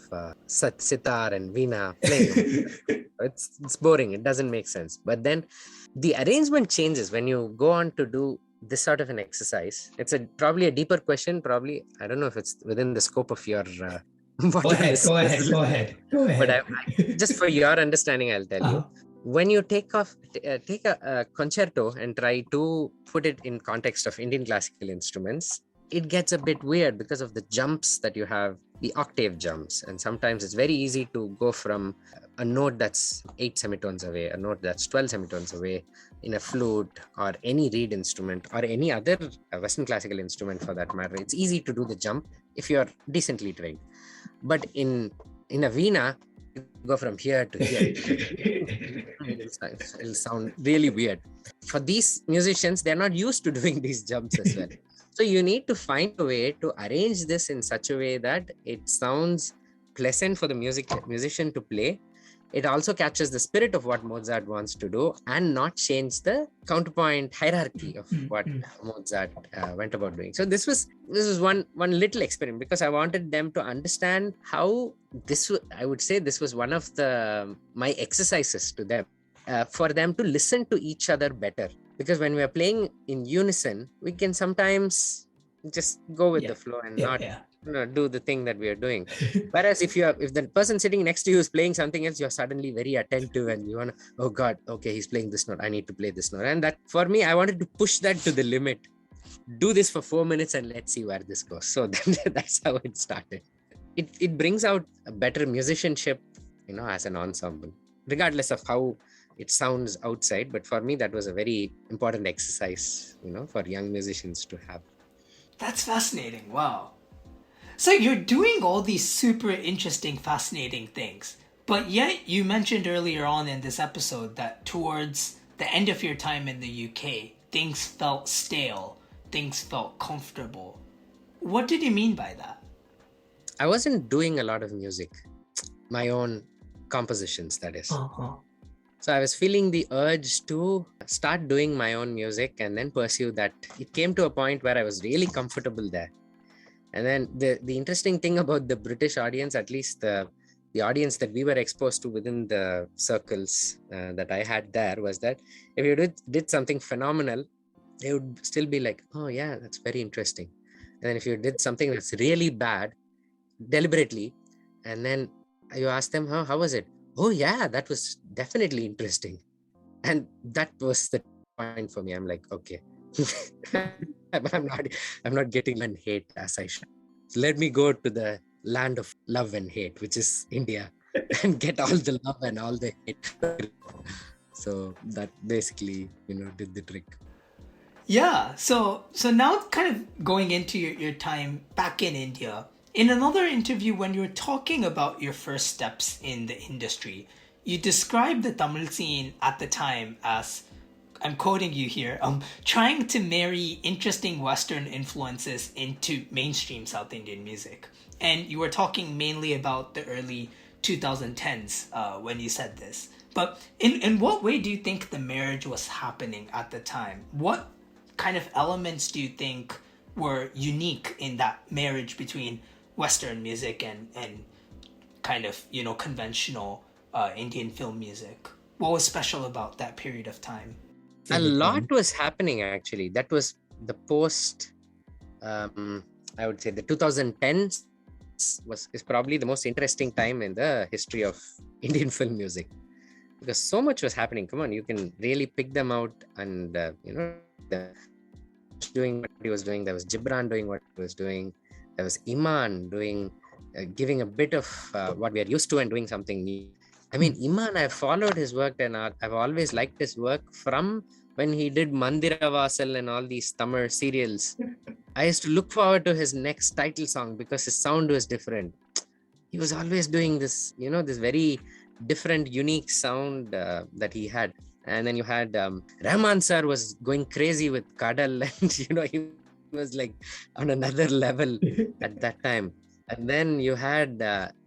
sitar and veena playing. It's boring. It doesn't make sense. But then the arrangement changes when you go on to do this sort of an exercise. It's probably a deeper question. Probably, I don't know if it's within the scope of your. Go ahead. But just for your understanding, I'll tell you. When you take a concerto and try to put it in context of Indian classical instruments, it gets a bit weird because of the jumps that you have, the octave jumps. And sometimes it's very easy to go from a note that's 8 semitones away, a note that's 12 semitones away in a flute or any reed instrument or any other Western classical instrument for that matter. It's easy to do the jump if you're decently trained. But in a veena, you go from here to here. It'll sound really weird. For these musicians, they're not used to doing these jumps as well. So you need to find a way to arrange this in such a way that it sounds pleasant for the musician to play. It also captures the spirit of what Mozart wants to do and not change the counterpoint hierarchy of what Mozart went about doing. So this was one little experiment because I wanted them to understand how I would say this was one of my exercises to them for them to listen to each other better. Because when we are playing in unison, we can sometimes just go with the flow and not do the thing that we are doing. Whereas if the person sitting next to you is playing something else, you're suddenly very attentive and you want to, oh God, okay, he's playing this note, I need to play this note. And that, for me, I wanted to push that to the limit. Do this for 4 minutes and let's see where this goes. So that's how it started. It brings out a better musicianship, as an ensemble, regardless of how it sounds outside. But for me, that was a very important exercise, for young musicians to have. That's fascinating. Wow. So you're doing all these super interesting, fascinating things, but yet you mentioned earlier on in this episode that towards the end of your time in the UK, things felt stale, things felt comfortable. What did you mean by that? I wasn't doing a lot of music, my own compositions, that is. So I was feeling the urge to start doing my own music and then pursue that. It came to a point where I was really comfortable there. And then the interesting thing about the British audience, at least the audience that we were exposed to within the circles that I had there, was that if you did something phenomenal, they would still be like, oh yeah, that's very interesting. And then if you did something that's really bad, deliberately, and then you ask them, how was it? Oh yeah, that was definitely interesting. And that was the point for me. I'm like, okay. I'm not getting and hate as I should. So let me go to the land of love and hate, which is India, and get all the love and all the hate. So that basically, did the trick. Yeah. So now kind of going into your time back in India, in another interview when you were talking about your first steps in the industry, you described the Tamil scene at the time as, I'm quoting you here, trying to marry interesting Western influences into mainstream South Indian music. And you were talking mainly about the early 2010s when you said this. But in what way do you think the marriage was happening at the time? What kind of elements do you think were unique in that marriage between Western music and kind of, conventional Indian film music? What was special about that period of time? A lot was happening, actually. That was the post, I would say the 2010s is probably the most interesting time in the history of Indian film music. Because so much was happening. Come on, you can really pick them out and, doing what he was doing. There was Gibran doing what he was doing. There was Iman doing, giving a bit of what we are used to and doing something new. I mean, Iman, I've followed his work and I've always liked his work from when he did Mandira Vasal and all these Tamil serials. I used to look forward to his next title song because his sound was different. He was always doing this, this very different, unique sound that he had. And then you had Rahman sir was going crazy with Kadal and, he was like on another level at that time. And then you had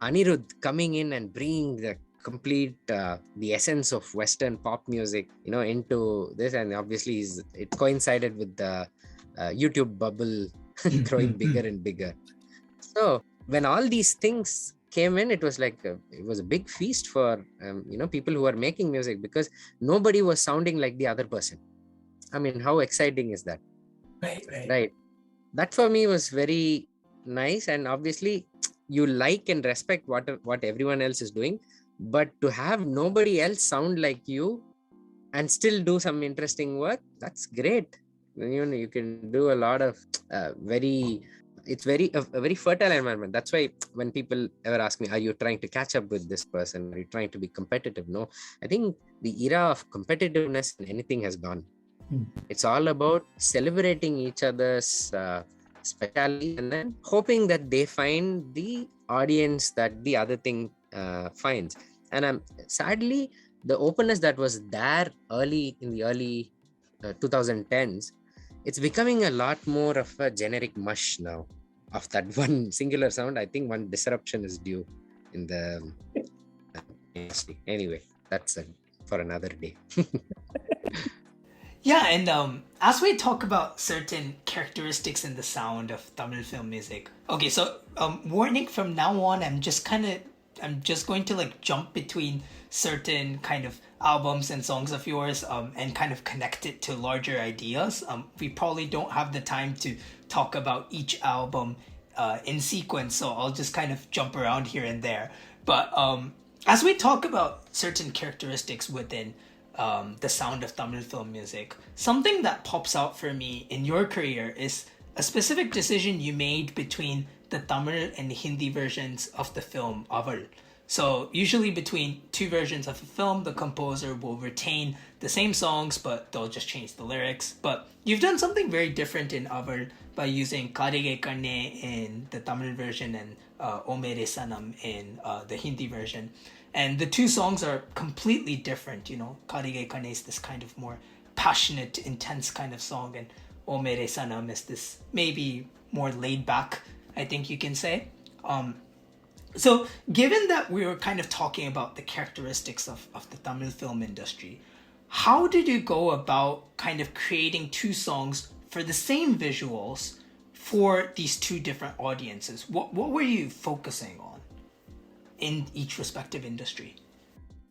Anirudh coming in and bringing the complete the essence of Western pop music into this, and obviously it coincided with the YouTube bubble growing bigger and bigger. So when all these things came in, it was like it was a big feast for people who are making music, because nobody was sounding like the other person. I mean, how exciting is that? Right. That for me was very nice, and obviously you like and respect what everyone else is doing, but to have nobody else sound like you and still do some interesting work, that's great. You can do a lot of very it's very a very fertile environment. That's why when people ever ask me, are you trying to catch up with this person, are you trying to be competitive? No, I think the era of competitiveness in anything has gone. It's all about celebrating each other's speciality and then hoping that they find the audience that the other thing finds. And sadly, the openness that was there in the early 2010s, it's becoming a lot more of a generic mush now of that one singular sound. I think one disruption is due in the industry. Anyway, that's for another day. Yeah, and as we talk about certain characteristics in the sound of Tamil film music, okay, so warning from now on, I'm just going to like jump between certain kind of albums and songs of yours, and kind of connect it to larger ideas. We probably don't have the time to talk about each album in sequence, so I'll just kind of jump around here and there. But as we talk about certain characteristics within the sound of Tamil film music, something that pops out for me in your career is a specific decision you made between the Tamil and Hindi versions of the film Aval. So usually between two versions of a film, the composer will retain the same songs, but they'll just change the lyrics. But you've done something very different in Aval by using Karige Karne in the Tamil version and O Mere Sanam in the Hindi version. And the two songs are completely different. Karige Karne is this kind of more passionate, intense kind of song, and O Mere Sanam is this maybe more laid back, I think you can say. So given that we were kind of talking about the characteristics of the Tamil film industry, how did you go about kind of creating two songs for the same visuals for these two different audiences? What were you focusing on in each respective industry?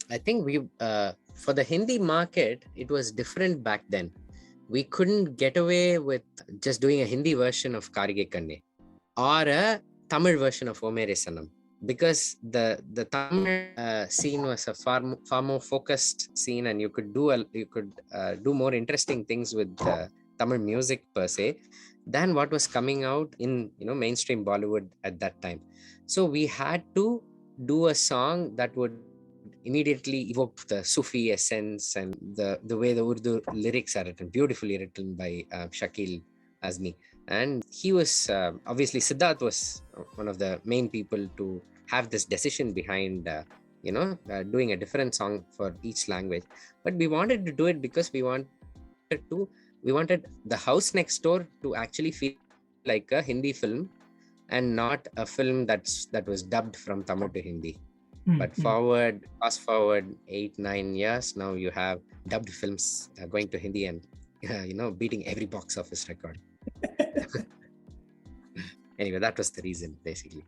I think for the Hindi market, it was different back then. We couldn't get away with just doing a Hindi version of Karige Kanne or a Tamil version of O Mere Sanam, because the Tamil scene was a far more focused scene, and you could do more interesting things with Tamil music per se than what was coming out in mainstream Bollywood at that time. So we had to do a song that would immediately evoke the Sufi essence and the way the Urdu lyrics are written, beautifully written by Shakil Azmi. And he was obviously, Siddharth was one of the main people to have this decision behind doing a different song for each language. But we wanted to do it because we wanted the house next door to actually feel like a Hindi film and not a film that was dubbed from Tamil to Hindi. But fast forward 8-9 years, now you have dubbed films going to Hindi and beating every box office record. Anyway, that was the reason, basically.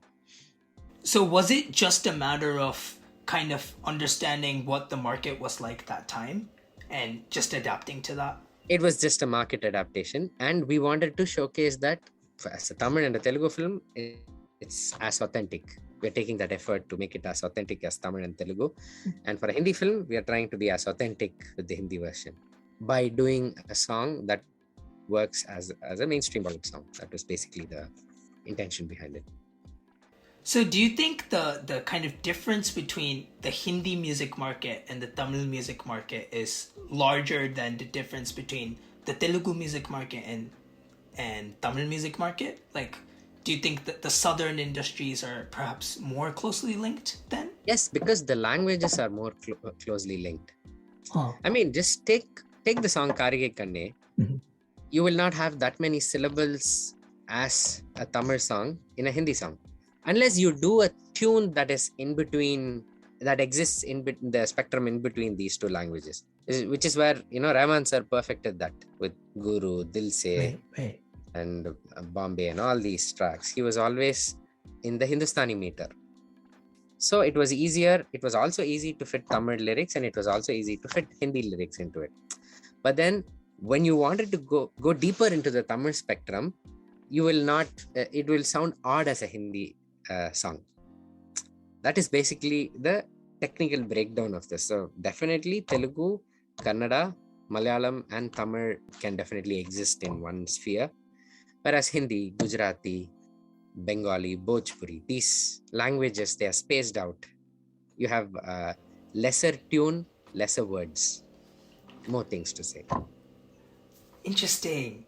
So was it just a matter of kind of understanding what the market was like that time and just adapting to that? It was just a market adaptation, and we wanted to showcase that as a Tamil and a Telugu film, it's as authentic. We're taking that effort to make it as authentic as Tamil and Telugu. And for a Hindi film, we are trying to be as authentic with the Hindi version by doing a song that works as a mainstream Bollywood song. That was basically the intention behind it. So do you think the kind of difference between the Hindi music market and the Tamil music market is larger than the difference between the Telugu music market and Tamil music market? Like, do you think that the southern industries are perhaps more closely linked then? Yes, because the languages are more closely linked. Oh. I mean, just take the song Karige Kanne. Mm-hmm. You will not have that many syllables as a Tamil song in a Hindi song, unless you do a tune that is in between, that exists in the spectrum in between these two languages, which is where Rahman sir perfected that with Guru, Dil Se, Right. and Bombay and all these tracks. He was always in the Hindustani meter. So it was easier. It was also easy to fit Tamil lyrics, and it was also easy to fit Hindi lyrics into it. But then When you wanted to go deeper into the Tamil spectrum, you will not, it will sound odd as a Hindi song. That is basically the technical breakdown of this. So definitely Telugu, Kannada, Malayalam and Tamil can definitely exist in one sphere. Whereas Hindi, Gujarati, Bengali, Bhojpuri, these languages, they are spaced out. You have lesser tune, lesser words, more things to say. Interesting.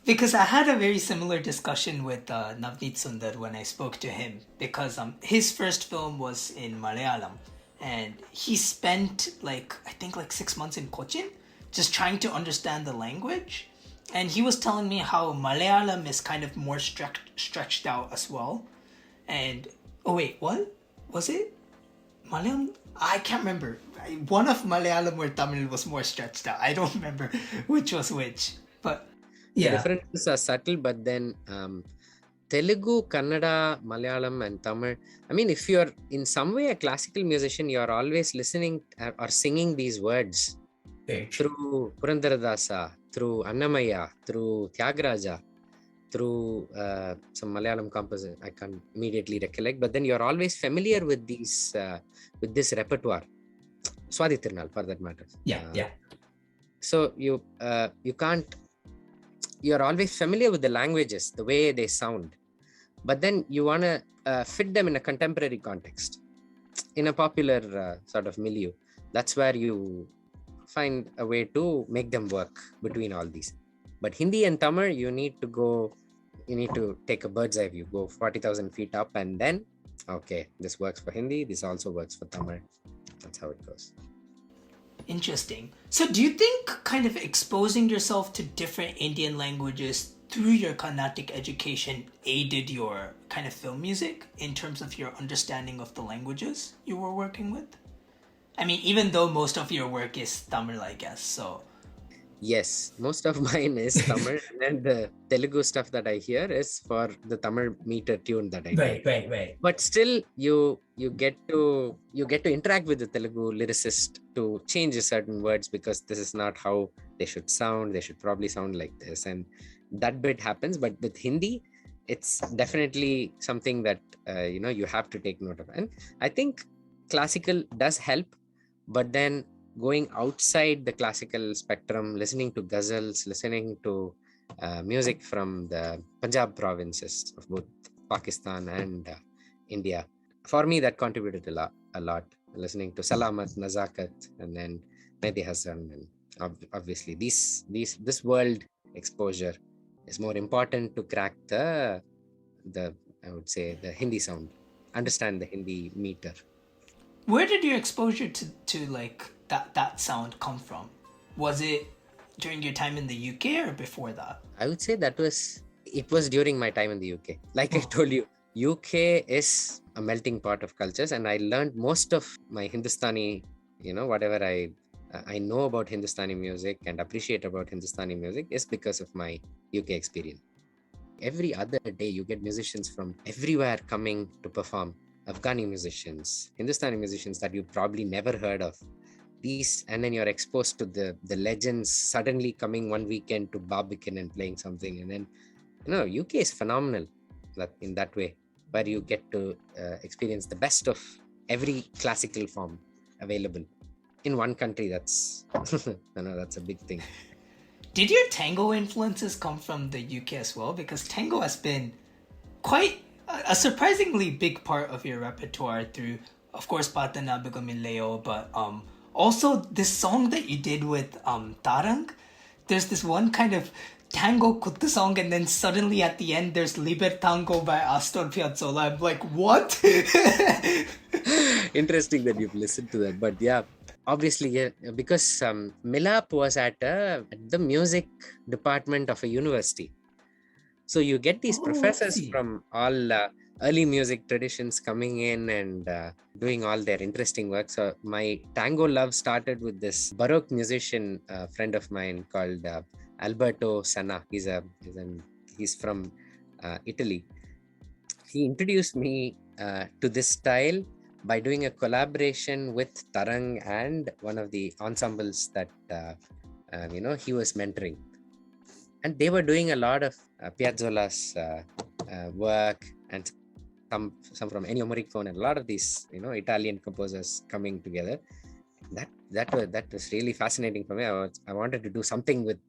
Because I had a very similar discussion with Navneet Sundar when I spoke to him, because his first film was in Malayalam, and he spent I think 6 months in Cochin just trying to understand the language. And he was telling me how Malayalam is kind of more stretched out as well. And oh wait, what was it? Malayalam? I can't remember. One of Malayalam or Tamil was more stretched out. I don't remember which was which. But yeah, the differences are subtle. But then Telugu, Kannada, Malayalam, and Tamil. I mean, if you're in some way a classical musician, you're always listening or singing these words through Purandaradasa, through Annamaya, through Tyagaraja, through some Malayalam composer I can't immediately recollect, but then you're always familiar with these with this repertoire. Swati Tirunal, for that matter. Yeah. So you can't. You're always familiar with the languages, the way they sound, but then you want to fit them in a contemporary context, in a popular sort of milieu. That's where you find a way to make them work between all these. But Hindi and Tamil, you need to take a bird's eye view, go 40,000 feet up, and then, okay, this works for Hindi, this also works for Tamil. That's how it goes. Interesting. So do you think kind of exposing yourself to different Indian languages through your Carnatic education aided your kind of film music in terms of your understanding of the languages you were working with? I mean, even though most of your work is Tamil, I guess, so... Yes, most of mine is Tamil, and the Telugu stuff that I hear is for the Tamil meter tune that I do. Right. But still, you get to interact with the Telugu lyricist to change certain words, because this is not how they should sound. They should probably sound like this, and that bit happens. But with Hindi, it's definitely something that you have to take note of. And I think classical does help, but then going outside the classical spectrum, listening to ghazals, listening to music from the Punjab provinces of both Pakistan and India, for me that contributed a lot. Listening to Salamat, Nazakat, and then Mehdi Hassan, and obviously this world exposure is more important to crack the I would say the Hindi sound, understand the Hindi meter. Where did your exposure to that sound come from? Was it during your time in the UK or before that? I would say it was during my time in the UK. Like I told you, UK is a melting pot of cultures, and I learned most of my Hindustani, whatever I know about Hindustani music and appreciate about Hindustani music is because of my UK experience. Every other day you get musicians from everywhere coming to perform. Afghani musicians, Hindustani musicians that you probably never heard of. These, and then you're exposed to the legends suddenly coming one weekend to Barbican and playing something. And then, UK is phenomenal in that way, where you get to experience the best of every classical form available in one country. That's that's a big thing. Did your tango influences come from the UK as well? Because tango has been quite a surprisingly big part of your repertoire through, of course, Pata Nabigo Mileo, but also this song that you did with Tarang. There's this one kind of tango kutta song, and then suddenly at the end there's Libertango by Astor Piazzolla. I'm like, what? Interesting that you've listened to that. But yeah, obviously, yeah, because Milap was at the music department of a university. So you get these professors from all early music traditions coming in and doing all their interesting work. So my tango love started with this Baroque musician friend of mine called Alberto Senna. He's from Italy. He introduced me to this style by doing a collaboration with Tarang and one of the ensembles that he was mentoring. And they were doing a lot of Piazzolla's work, and some from Ennio Morricone, and a lot of these Italian composers coming together. That was really fascinating for me. I wanted to do something with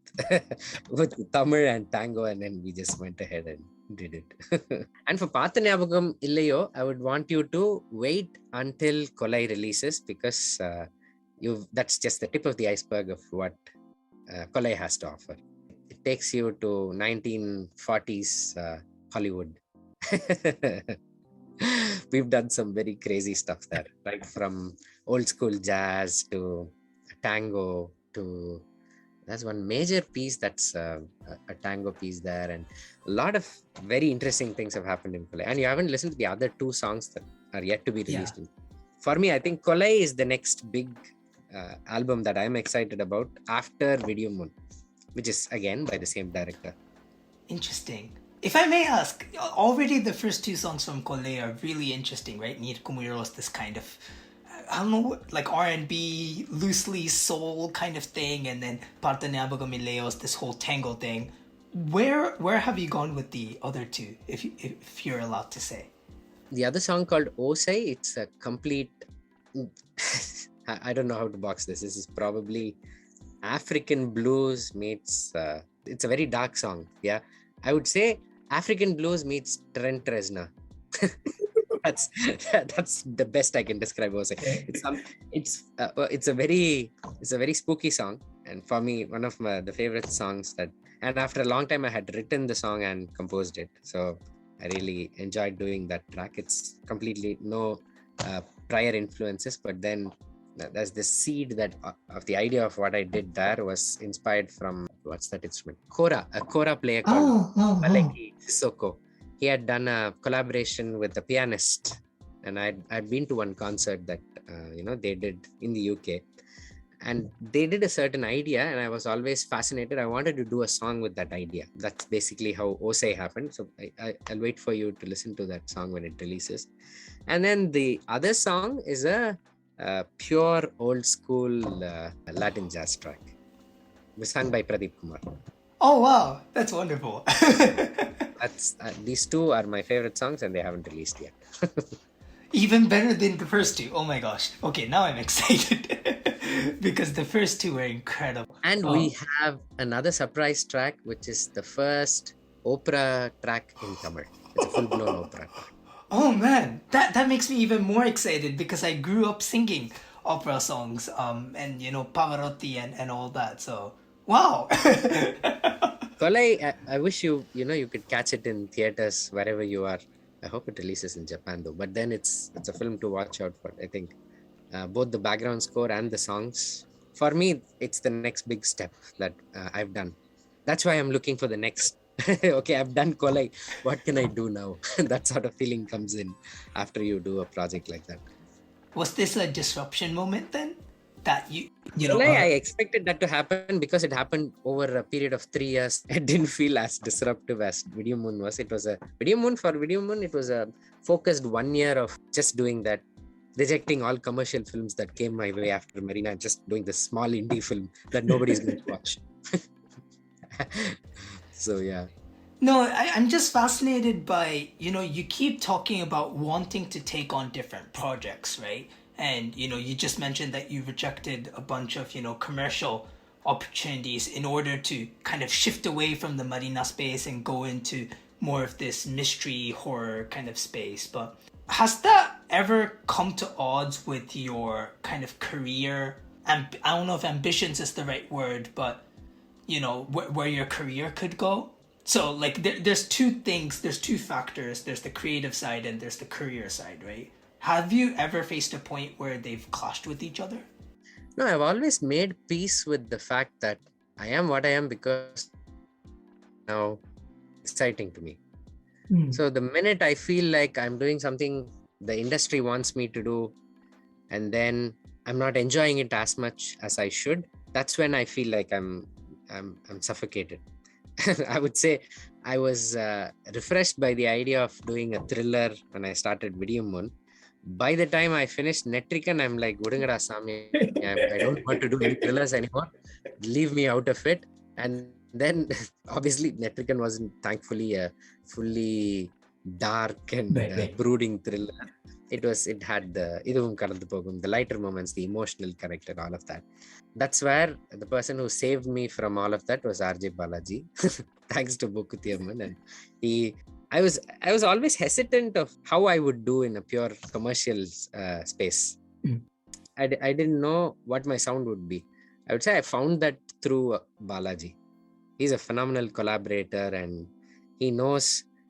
with Tamil and tango, and then we just went ahead and did it. And for Paatha Nyabagam Illayo, I would want you to wait until Kolai releases, because that's just the tip of the iceberg of what Kolai has to offer. It takes you to 1940s Hollywood. We've done some very crazy stuff there, right from old school jazz to tango to that's one major piece that's a tango piece there, and a lot of very interesting things have happened in Kolai. And you haven't listened to the other two songs that are yet to be released. Yeah. For me, I think Kolai is the next big album that I'm excited about after Video Moon, which is again by the same director. Interesting. If I may ask, already the first two songs from Kolai are really interesting, right? Nir Kumuro's this kind of, I don't know, like R&B, loosely soul kind of thing, and then Paatha Nyabagam Illayo's this whole tango thing. Where have you gone with the other two, if you're allowed to say? The other song called Osai, it's a complete, I don't know how to box this. This is probably African blues meets, it's a very dark song, yeah. I would say African blues meets Trent Reznor. That's the best I can describe Osai. It's a very spooky song, and for me one of the favorite songs that. And after a long time, I had written the song and composed it, so I really enjoyed doing that track. It's completely no prior influences, but then there's this seed that of the idea of what I did there was inspired from what's that instrument? A kora player called Maleki Sissoko. He had done a collaboration with a pianist, and I'd been to one concert that they did in the UK, and they did a certain idea, and I was always fascinated. I wanted to do a song with that idea. That's basically how Osai happened. So I'll wait for you to listen to that song when it releases. And then the other song is a pure old school Latin jazz track. It was sung by Pradeep Kumar. Oh wow, that's wonderful. These two are my favorite songs, and they haven't released yet. Even better than the first two. Oh my gosh. Okay, now I'm excited because the first two were incredible. And we have another surprise track, which is the first opera track in Tamil. It's a full-blown opera track. Oh man, that makes me even more excited because I grew up singing opera songs, and Pavarotti and all that. So wow. Kolai, I wish you could catch it in theaters wherever you are. I hope it releases in Japan though. But then it's a film to watch out for. I think both the background score and the songs. For me, it's the next big step that I've done. That's why I'm looking for the next. Okay, I've done Kolai. What can I do now? That sort of feeling comes in after you do a project like that. Was this a disruption moment then? That I expected that to happen because it happened over a period of 3 years. It didn't feel as disruptive as Video Moon was. It was a Video Moon. It was a focused 1 year of just doing that, rejecting all commercial films that came my way after Marina, just doing this small indie film that nobody's going to watch. So yeah. No, I'm just fascinated by, you keep talking about wanting to take on different projects, right? And, you just mentioned that you rejected a bunch of, commercial opportunities in order to kind of shift away from the Marina space and go into more of this mystery horror kind of space. But has that ever come to odds with your kind of career? And I don't know if ambitions is the right word, but, where your career could go? So, like, there's two things, there's two factors. There's the creative side and there's the career side, right? Have you ever faced a point where they've clashed with each other? No, I've always made peace with the fact that I am what I am because now exciting to me. So the minute I feel like I'm doing something the industry wants me to do, and then I'm not enjoying it as much as I should, that's when I feel like I'm suffocated. I would say I was refreshed by the idea of doing a thriller when I started Video Moon. By the time I finished Netrikan, I'm like, Gudungada Sami, I don't want to do any thrillers anymore. leave me out of it. And then obviously Netrikan wasn't thankfully a fully dark and Right. brooding thriller. It had the iduvum kadandhu pogum, the lighter moments, the emotional character, all of that. That's where the person who saved me from all of that was RJ Balaji. Thanks to Bokuthiamman. And he I was always hesitant of how I would do in a pure commercial space. I didn't know what my sound would be. I would say I found that through Balaji. He's a phenomenal collaborator, and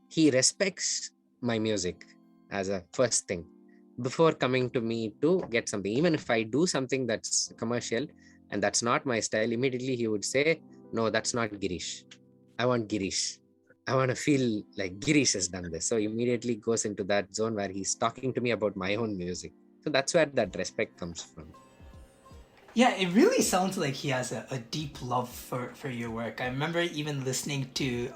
he respects my music as a first thing before coming to me to get something. Even if I do something that's commercial and that's not my style, immediately he would say, no, that's not Girishh. I want Girishh. I want to feel like Girishh has done this. So immediately goes into that zone where he's talking to me about my own music. So that's where that respect comes from. Yeah, it really sounds like he has a deep love for your work. I remember even listening to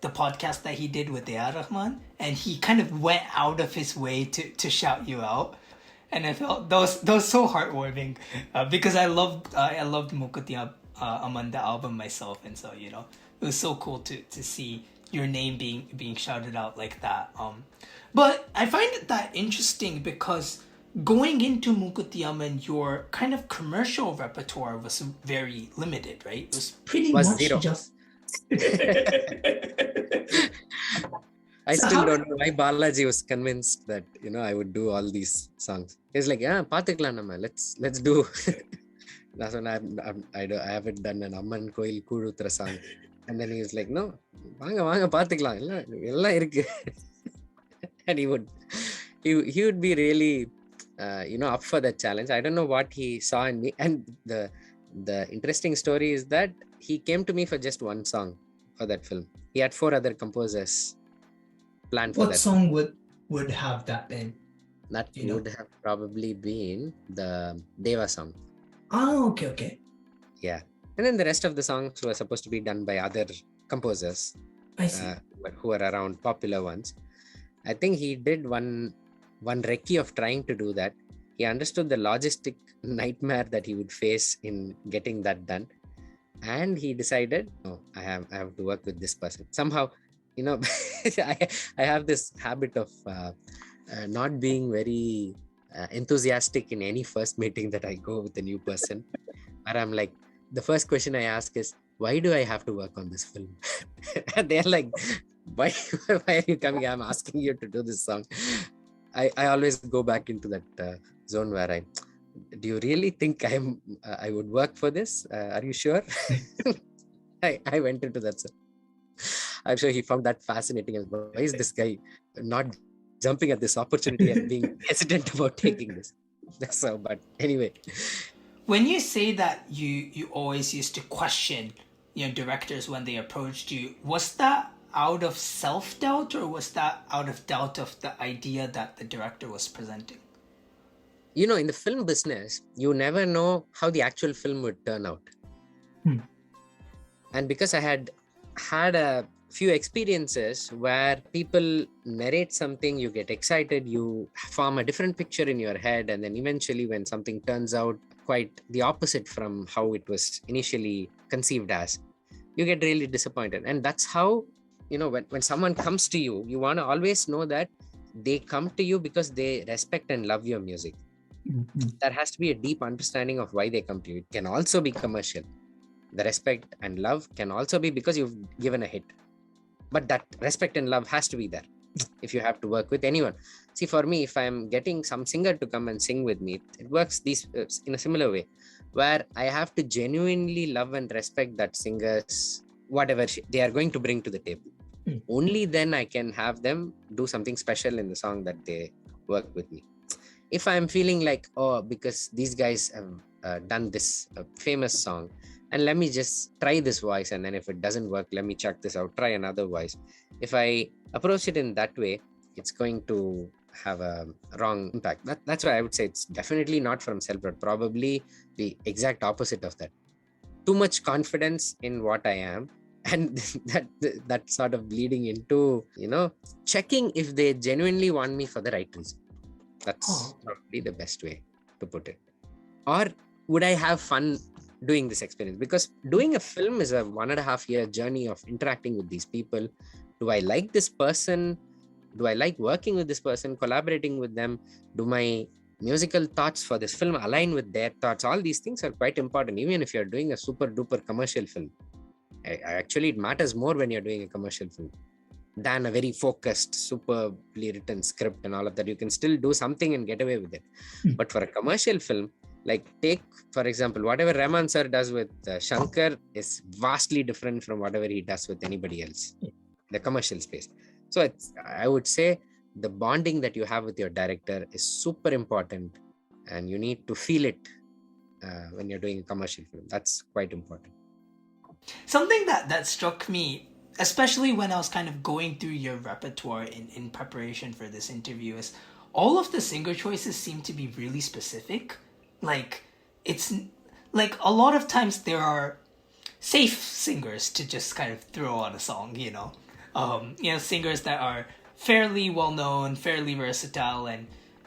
the podcast that he did with Jayaraman, and he kind of went out of his way to shout you out. And I felt that was so heartwarming because I loved Mukuti Amanda album myself, and so it was so cool to see your name being shouted out like that. But I find that interesting because going into Mukutiyaman, your kind of commercial repertoire was very limited, right? It was pretty much zero. Just. I still don't know why Balaji was convinced that I would do all these songs. He's like, yeah, pathikalam nama, let's do. That's when I haven't done an Amman Koil Kuduthra song, and then he was like, no, vaanga pathikalam, ella irukku. And he would be really up for that challenge. I don't know what he saw in me. And the interesting story is that he came to me for just one song for that film. He had 4 other composers planned for that. What song would have that been? That would have probably been the Deva song. Okay. Yeah. And then the rest of the songs were supposed to be done by other composers. I see. Who were around popular ones. I think he did one recce of trying to do that. He understood the logistic nightmare that he would face in getting that done, and he decided, no, I have to work with this person somehow. I have this habit of not being very enthusiastic in any first meeting that I go with a new person, where I'm like, the first question I ask is, why do I have to work on this film? And they're like, why are you coming? I'm asking you to do this song. I always go back into that zone where do you really think I would work for this? Are you sure? I went into that zone. I'm sure he found that fascinating. Why is this guy not jumping at this opportunity and being hesitant about taking this? So, but anyway. When you say that you always used to question directors when they approached you, was that out of self-doubt, or was that out of doubt of the idea that the director was presenting? In the film business, you never know how the actual film would turn out. And because I had a few experiences where people narrate something, you get excited, you form a different picture in your head, and then eventually when something turns out quite the opposite from how it was initially conceived as, you get really disappointed. And that's how when someone comes to you, you want to always know that they come to you because they respect and love your music. There has to be a deep understanding of why they come to you. It can also be commercial. The respect and love can also be because you've given a hit. But that respect and love has to be there if you have to work with anyone. See, for me, if I'm getting some singer to come and sing with me, it works in a similar way, where I have to genuinely love and respect that singer's whatever they are going to bring to the table. Only then I can have them do something special in the song that they work with me. If I'm feeling like, because these guys have done this famous song, and let me just try this voice, and then if it doesn't work, let me check this out, try another voice. If I approach it in that way, it's going to have a wrong impact. That's why I would say it's definitely not from self-doubt, probably the exact opposite of that. Too much confidence in what I am, and that sort of bleeding into checking if they genuinely want me for the right reason. That's probably the best way to put it. Or would I have fun doing this experience, because doing a film is a 1.5 year journey of interacting with these people. Do I like this person? Do I like working with this person, collaborating with them? Do my musical thoughts for this film align with their thoughts? All these things are quite important, even if you're doing a super duper commercial film. Actually, it matters more when you're doing a commercial film than a very focused, superbly written script and all of that. You can still do something and get away with it. But for a commercial film, like take, for example, whatever Rahman sir does with Shankar is vastly different from whatever he does with anybody else, the commercial space. So I would say the bonding that you have with your director is super important, and you need to feel it when you're doing a commercial film. That's quite important. Something that struck me, especially when I was kind of going through your repertoire in preparation for this interview, is all of the singer choices seem to be really specific. Like, it's like a lot of times there are safe singers to just kind of throw on a song, singers that are fairly well known, fairly versatile. And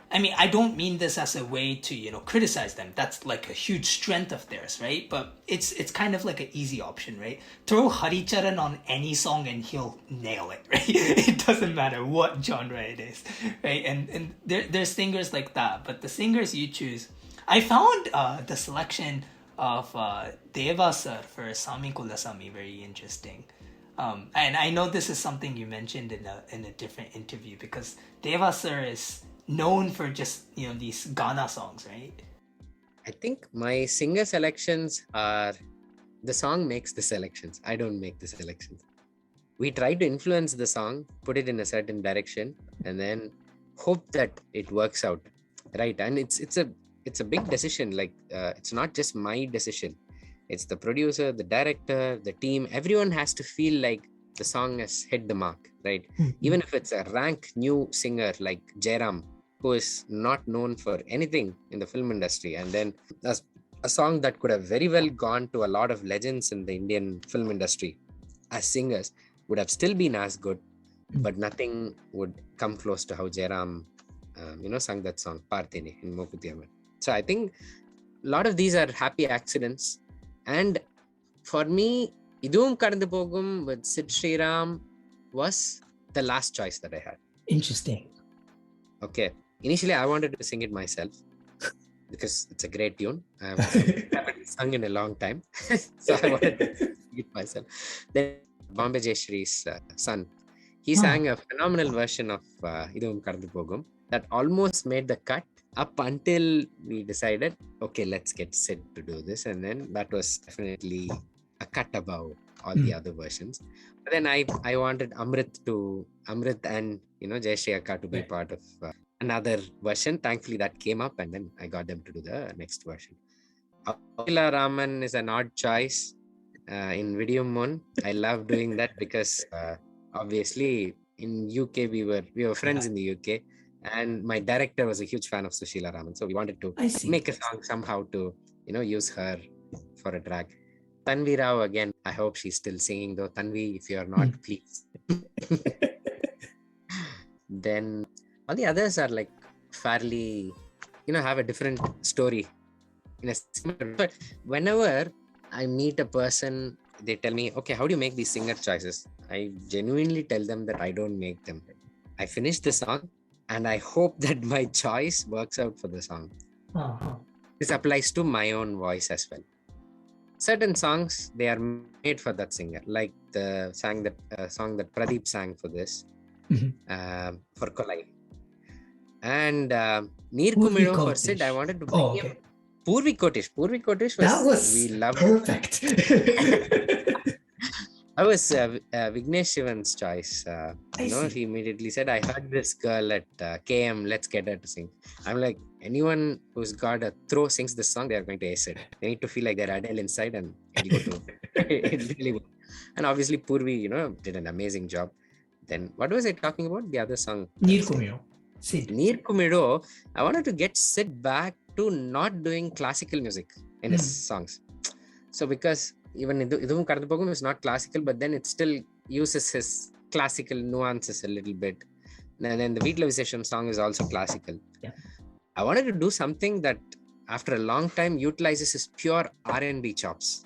I mean, I don't mean this as a way to, criticize them. That's like a huge strength of theirs, right? But it's kind of like an easy option, right? Throw Haricharan on any song and he'll nail it, right? It doesn't matter what genre it is, right? And there's singers like that. But the singers you choose, I found the selection of Deva sir for Sami Kulasami very interesting. And I know this is something you mentioned in a different interview, because Deva sir is known for just, these Ghana songs, right? I think my singer selections are, the song makes the selections. I don't make the selections. We try to influence the song, put it in a certain direction, and then hope that it works out, right? And it's a big decision. Like it's not just my decision. It's the producer, the director, the team. Everyone has to feel like the song has hit the mark, right? Even if it's a rank new singer like Jayaraman, who is not known for anything in the film industry, and then a song that could have very well gone to a lot of legends in the Indian film industry as singers, would have still been as good, but nothing would come close to how Jayaraman sung that song Partene in Mokutiyamman. So I think a lot of these are happy accidents. And for me, Idum Kadந்து Pogum with Sid Sriram was the last choice that I had. Interesting. Okay. Initially, I wanted to sing it myself because it's a great tune. I haven't sung in a long time. So I wanted to sing it myself. Then Bombay Jayashree's son, he sang a phenomenal version of Idum Kadந்து Pogum that almost made the cut, up until we decided, okay, let's get Sid to do this. And then that was definitely a cut above all the other versions. But then I wanted Amrit and Jayashree Akka to be part of another version. Thankfully that came up, and then I got them to do the next version. Akila Raman is an odd choice in Video Moon. I love doing that because obviously in UK we were friends in the UK. And my director was a huge fan of Sushila Raman. So we wanted to make a song somehow to, use her for a track. Tanvi Rao, again, I hope she's still singing though. Tanvi, if you're not, please. Then all the others are like fairly, have a different story. But whenever I meet a person, they tell me, okay, how do you make these singer choices? I genuinely tell them that I don't make them. I finish the song, and I hope that my choice works out for the song. This applies to my own voice as well. Certain songs, they are made for that singer. Like the song that Pradeep sang for this, for Kolai. And Neer Kumido for Sid, I wanted to bring him. Purvi Kotish was we loved perfect. I was Vignesh Shivan's choice. He immediately said, I heard this girl at KM, let's get her to sing. I'm like, anyone who's got a throw sings this song, they're going to ace it. They need to feel like they're Adele inside, and it'll go through. It really worked. And obviously Purvi, did an amazing job. Then what was I talking about? The other song? Neer Kumido. I wanted to get Sid back to not doing classical music in his songs. So because even Idum Kadந்து Pogum is not classical, but then it still uses his classical nuances a little bit. And then the Veetla Visesham song is also classical. Yeah. I wanted to do something that after a long time, utilizes his pure R&B chops.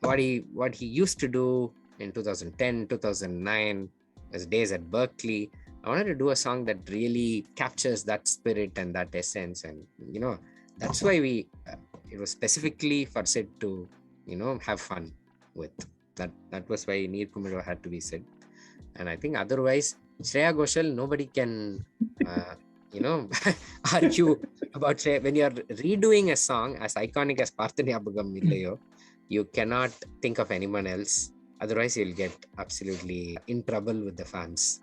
What he used to do in 2010, 2009, his days at Berkeley. I wanted to do a song that really captures that spirit and that essence. And, that's why it was specifically for Sid to, have fun with. That was why Neer Kumiro had to be Sid. And I think otherwise, Shreya Ghoshal, nobody can, argue about Shreya. When you're redoing a song as iconic as Parthaniyabagam Illayo, you cannot think of anyone else. Otherwise, you'll get absolutely in trouble with the fans.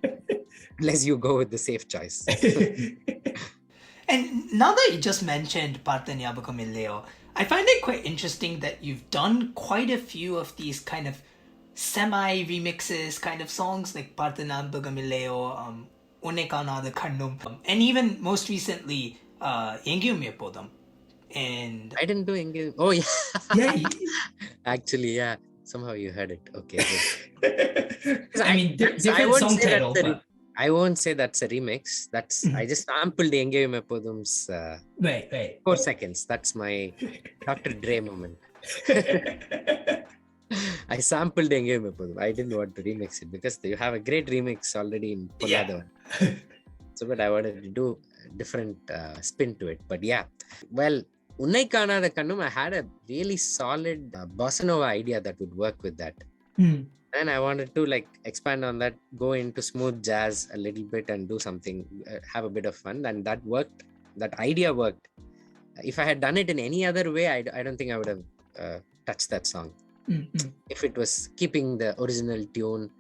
Unless you go with the safe choice. And now that you just mentioned Parthaniyabagam Illayo, I find it quite interesting that you've done quite a few of these kind of semi-remixes kind of songs like Parthaniyabagam Illayo, Unne Kaanada Kannum, and even most recently, Engiyum Eppodum. And I didn't do Engiyum. Oh, yeah. Yeah. Actually, yeah. Somehow you heard it. Okay. I mean, different song title, but... I won't say that's a remix. I just sampled Engiyum Eppodum's 4 seconds. That's my Dr. Dre moment. I sampled Engiyum Eppodum. I didn't want to remix it because you have a great remix already in Polladam. So, but I wanted to do a different spin to it. But yeah, well, Unnai Kaanada Kannum, I had a really solid bossa nova idea that would work with that. And I wanted to expand on that, go into smooth jazz a little bit and do something, have a bit of fun. And that worked. That idea worked. If I had done it in any other way, I don't think I would have touched that song. If it was keeping the original tune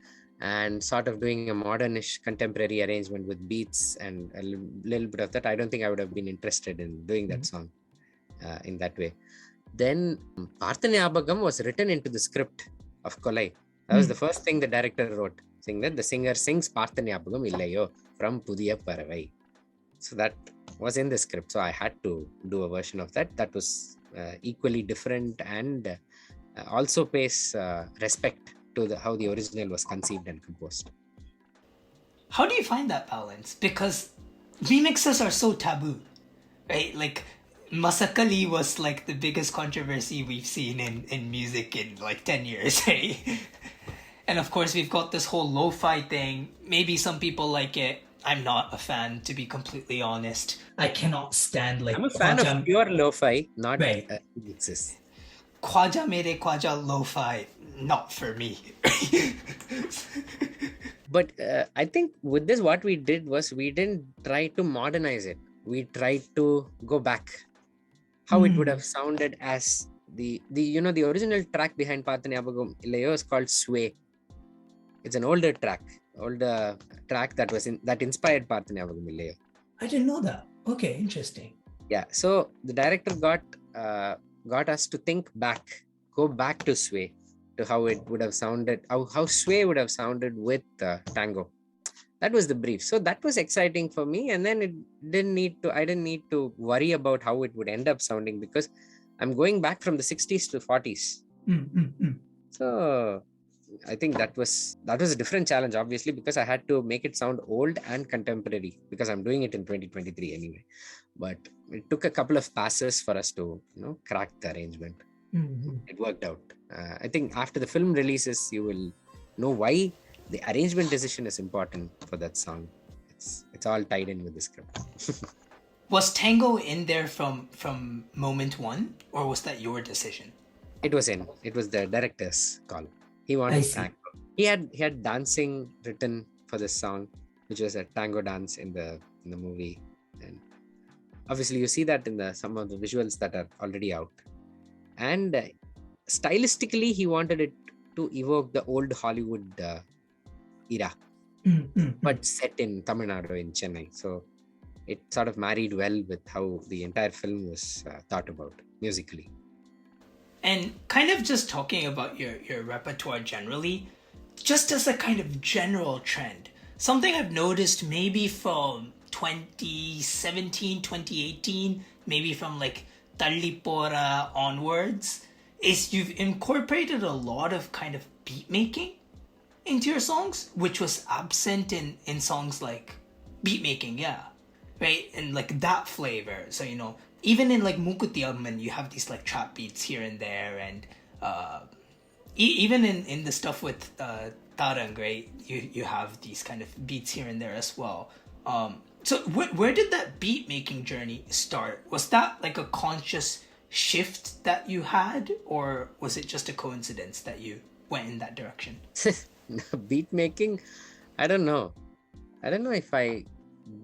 and sort of doing a modernish contemporary arrangement with beats and a little bit of that, I don't think I would have been interested in doing that song in that way. Then Parthaniyabagam was written into the script of Kolai. That was the first thing the director wrote, saying that the singer sings Parthaniyabagam Illayo from Pudhiya Paravai. So that was in the script. So I had to do a version of that. That was equally different and also pays respect to how the original was conceived and composed. How do you find that balance? Because remixes are so taboo, right? Like Masakali was the biggest controversy we've seen in music in 10 years, right? And of course we've got this whole lo-fi thing. Maybe some people like it. I'm not a fan, to be completely honest. I cannot stand I'm a fan of pure lo-fi, not remixes. Khwaja Mere Khwaja lo-fi, not for me. But I think with this, what we did was we didn't try to modernize it. We tried to go back. How it would have sounded as the original track behind Parthaniyabagam Illayo is called Sway. It's an older track that inspired Parthaniyabagam Illayo. I didn't know that. Okay, interesting. Yeah, so the director got us to go back to Sway, to how it would have sounded, how Sway would have sounded with tango. That was the brief. So that was exciting for me. And then I didn't need to worry about how it would end up sounding because I'm going back from the 60s to 40s. So I think that was a different challenge, obviously, because I had to make it sound old and contemporary because I'm doing it in 2023 anyway. But it took a couple of passes for us to, crack the arrangement. It worked out. I think after the film releases, you will know why the arrangement decision is important for that song. It's all tied in with the script. Was tango in there from moment one, or was that your decision? It was in. It was the director's call. He wanted tango. He had dancing written for this song, which was a tango dance in the movie, and obviously you see that in some of the visuals that are already out. And stylistically, he wanted it to evoke the old Hollywood era, but set in Tamil Nadu, in Chennai. So it sort of married well with how the entire film was thought about musically. And kind of just talking about your repertoire generally, just as a kind of general trend, something I've noticed maybe from 2017, 2018, maybe from Tallipora onwards, is you've incorporated a lot of kind of beat making into your songs, which was absent in songs like beat making, right? And that flavor. So, even in like Mukutiyamman, you have these like trap beats here and there, and even in the stuff with Tarang, right? You have these kind of beats here and there as well. So where did that beat making journey start? Was that like a conscious shift that you had, or was it just a coincidence that you went in that direction? Beat making, I don't know if I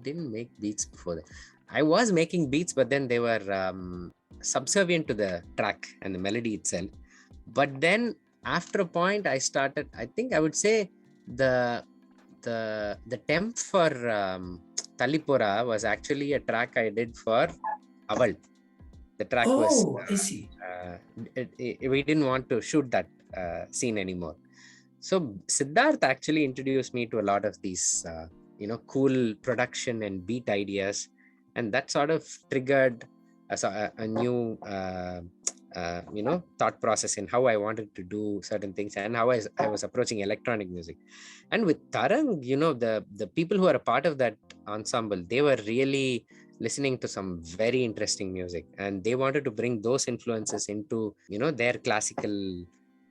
didn't make beats before that. I was making beats, but then they were subservient to the track and the melody itself. But then after a point, I started, I think I would say the temp for Talipura was actually a track I did for Aval. The track was, I see. We didn't want to shoot that scene anymore. So Siddharth actually introduced me to a lot of these, cool production and beat ideas. And that sort of triggered a new, thought process in how I wanted to do certain things and how I was approaching electronic music. And with Tarang, the people who are a part of that ensemble, they were really listening to some very interesting music, and they wanted to bring those influences into, their classical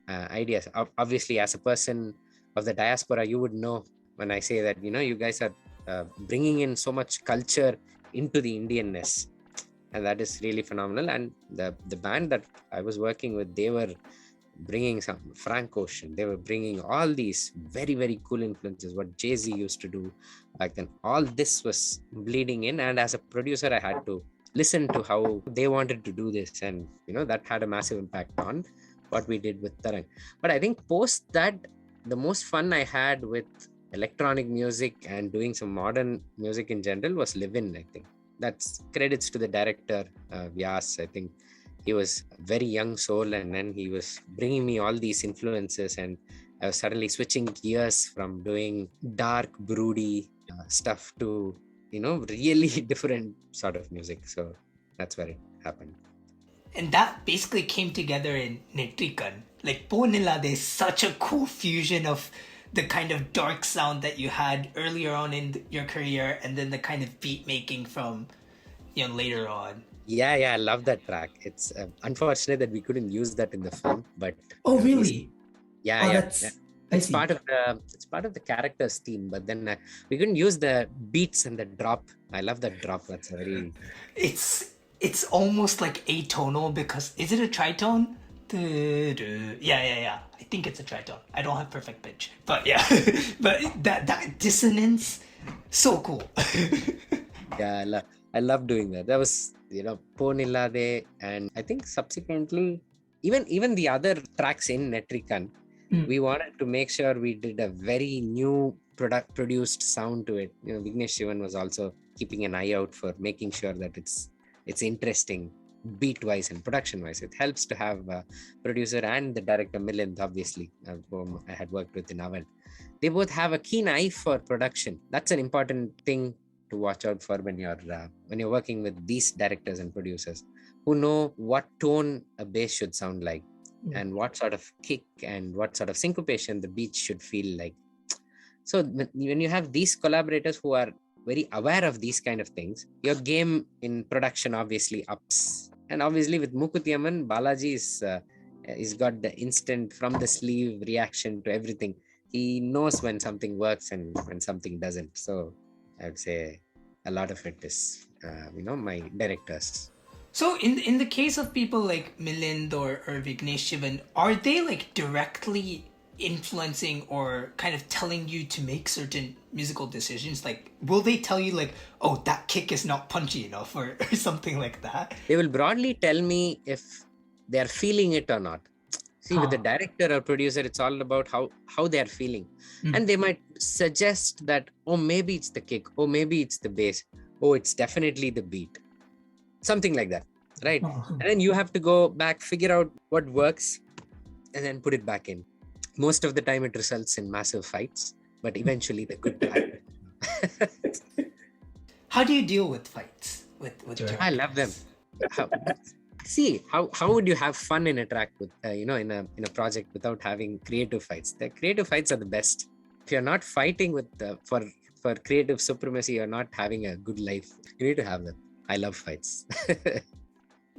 ideas. Obviously, as a person of the diaspora, you would know when I say that, you guys are bringing in so much culture into the Indianness, and that is really phenomenal. And the band that I was working with, they were bringing some Frank Ocean, they were bringing all these very, very cool influences, what Jay-Z used to do back then. All this was bleeding in, and as a producer, I had to listen to how they wanted to do this, and that had a massive impact on what we did with Tarang. But I think post that, the most fun I had with electronic music and doing some modern music in general was Live In. I think that's credits to the director, Vyas. I think he was a very young soul, and then he was bringing me all these influences, and I was suddenly switching gears from doing dark, broody stuff to, really different sort of music. So that's where it happened. And that basically came together in Netrikan. Like Ponilade is such a cool fusion of the kind of dark sound that you had earlier on in your career, and then the kind of beat making from, later on. Yeah, I love that track. It's unfortunate that we couldn't use that in the film, but really? It's part of the character's theme, but then we couldn't use the beats and the drop. I love that drop. That's a very. It's almost like atonal, because is it a tritone? Yeah. I think it's a tritone. I don't have perfect pitch, but yeah. But that dissonance, so cool. Yeah, I love doing that. That was, Ponillade, and I think subsequently, even the other tracks in Netrikan, we wanted to make sure we did a very new produced sound to it. Vignesh Shivan was also keeping an eye out for making sure that it's interesting beat wise and production wise. It helps to have a producer and the director Milind, obviously, whom I had worked with in Avan. They both have a keen eye for production. That's an important thing to watch out for when you're working with these directors and producers, who know what tone a bass should sound like, and what sort of kick and what sort of syncopation the beat should feel like. So when you have these collaborators who are very aware of these kind of things, your game in production obviously ups. And obviously with Mukutiyamman, Balaji is got the instant from the sleeve reaction to everything. He knows when something works and when something doesn't. So I would say a lot of it is, my directors. So in the case of people like Milind or Vignesh Shivan, are they like directly influencing or kind of telling you to make certain musical decisions? Like, will they tell you like, oh, that kick is not punchy enough, or something like that? They will broadly tell me if they're feeling it or not. See, with the director or producer, it's all about how they're feeling. And they might suggest that, oh, maybe it's the kick, oh, maybe it's the bass, oh, it's definitely the beat. Something like that, right? And then you have to go back, figure out what works, and then put it back in. Most of the time it results in massive fights, but eventually the good part. How do you deal with fights? With I love them. How would you have fun in a track with in a project without having creative fights? The creative fights are the best. If you're not fighting with for creative supremacy, you're not having a good life. You need to have them. I love fights.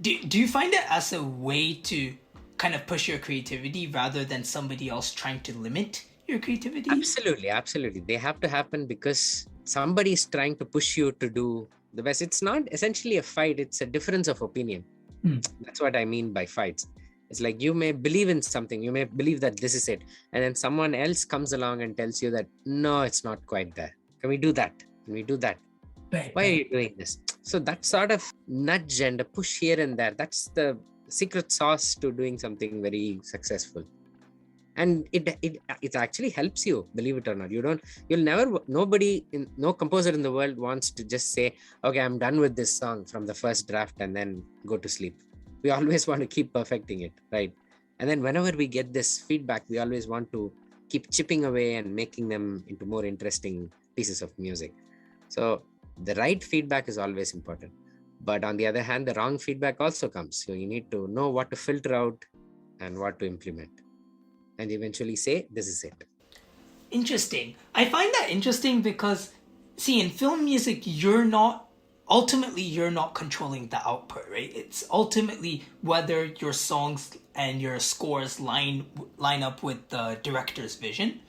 Do you find it as a way to kind of push your creativity rather than somebody else trying to limit your creativity? Absolutely. They have to happen because somebody is trying to push you to do the best. It's not essentially a fight, it's a difference of opinion. That's what I mean by fights. It's like you may believe in something, you may believe that this is it, and then someone else comes along and tells you that no, it's not quite there. Can we do that? Can we do that? Why are you doing this? So that sort of nudge and a push here and there, that's the secret sauce to doing something very successful. And it actually helps you, believe it or not. No composer in the world wants to just say, okay, I'm done with this song from the first draft and then go to sleep. We always want to keep perfecting it, right? And then whenever we get this feedback, we always want to keep chipping away and making them into more interesting pieces of music. So the right feedback is always important. But on the other hand, the wrong feedback also comes. So you need to know what to filter out and what to implement. And eventually say, this is it. Interesting. I find that interesting because, see, in film music, you're not controlling the output, right? It's ultimately whether your songs and your scores line up with the director's vision.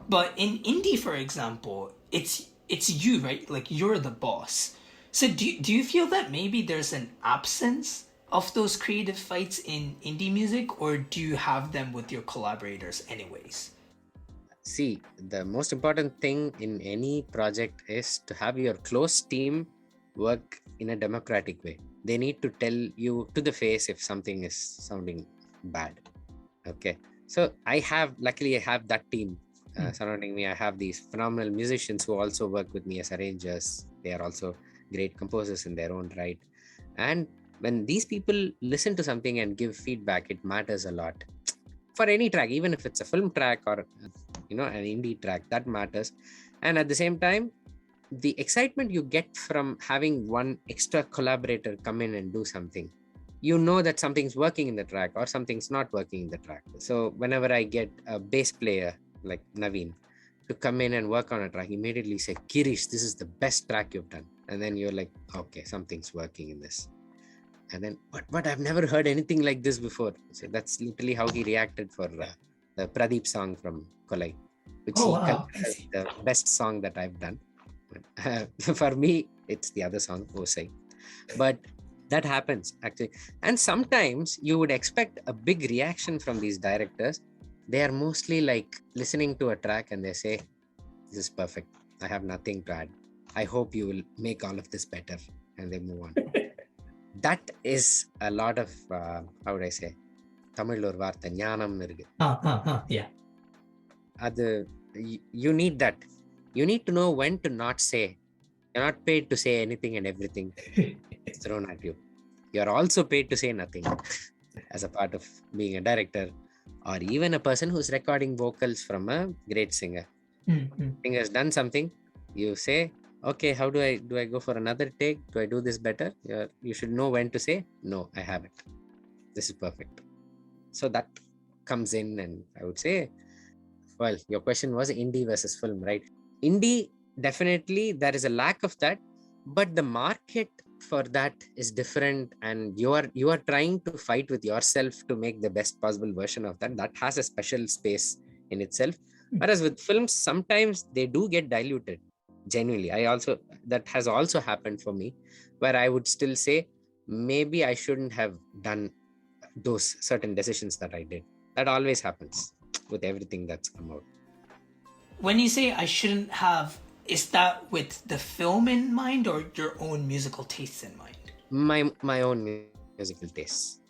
But in indie, for example, it's you, right? Like, you're the boss. So do you feel that maybe there's an absence of those creative fights in indie music, or do you have them with your collaborators anyways? See, the most important thing in any project is to have your close team work in a democratic way. They need to tell you to the face if something is sounding bad. Okay. So luckily I have that team surrounding me. I have these phenomenal musicians who also work with me as arrangers. They are also great composers in their own right. And when these people listen to something and give feedback, it matters a lot. For any track, even if it's a film track or an indie track, that matters. And at the same time, the excitement you get from having one extra collaborator come in and do something, you know that something's working in the track or something's not working in the track. So whenever I get a bass player like Naveen to come in and work on a track, immediately say, Girishh, this is the best track you've done. And then you're like, okay, something's working in this. And then, but I've never heard anything like this before. So that's literally how he reacted for the Pradeep song from Kolai, which considers the best song that I've done. For me, it's the other song, Osai. But that happens actually. And sometimes you would expect a big reaction from these directors. They are mostly like listening to a track and they say, this is perfect. I have nothing to add. I hope you will make all of this better. And they move on. That is a lot of, how would I say, Tamil or Vartha, Jnanam irukku. Yeah. You need that. You need to know when to not say. You're not paid to say anything and everything thrown at you. You're also paid to say nothing as a part of being a director or even a person who's recording vocals from a great singer. Singer has done something, you say, okay, how do I go for another take? Do I do this better? You should know when to say, no, I haven't. This is perfect. So that comes in, and I would say, well, your question was indie versus film, right? Indie, definitely there is a lack of that, but the market for that is different, and you are trying to fight with yourself to make the best possible version of that. That has a special space in itself. Whereas with films, sometimes they do get diluted. Genuinely, that has also happened for me, where I would still say maybe I shouldn't have done those certain decisions that I did. That always happens with everything that's come out. When you say I shouldn't have, is that with the film in mind or your own musical tastes in mind? My own musical tastes.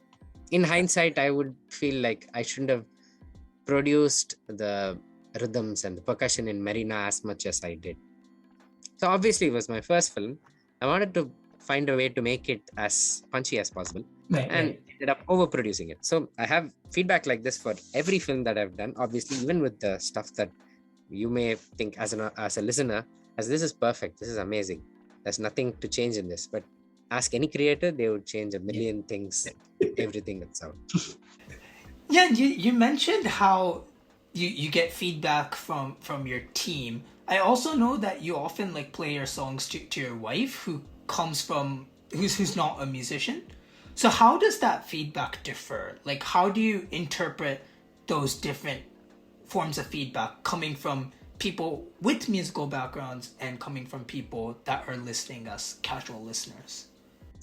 In hindsight, I would feel like I shouldn't have produced the rhythms and the percussion in Marina as much as I did. So obviously it was my first film. I wanted to find a way to make it as punchy as possible, and ended up overproducing it. So I have feedback like this for every film that I've done. Obviously, even with the stuff that you may think as a listener, as this is perfect, this is amazing, there's nothing to change in this. But ask any creator, they would change a million things, everything that's out. Yeah, you mentioned how you get feedback from your team. I also know that you often like play your songs to your wife, who's not a musician. So how does that feedback differ? Like, how do you interpret those different forms of feedback coming from people with musical backgrounds and coming from people that are listening as casual listeners?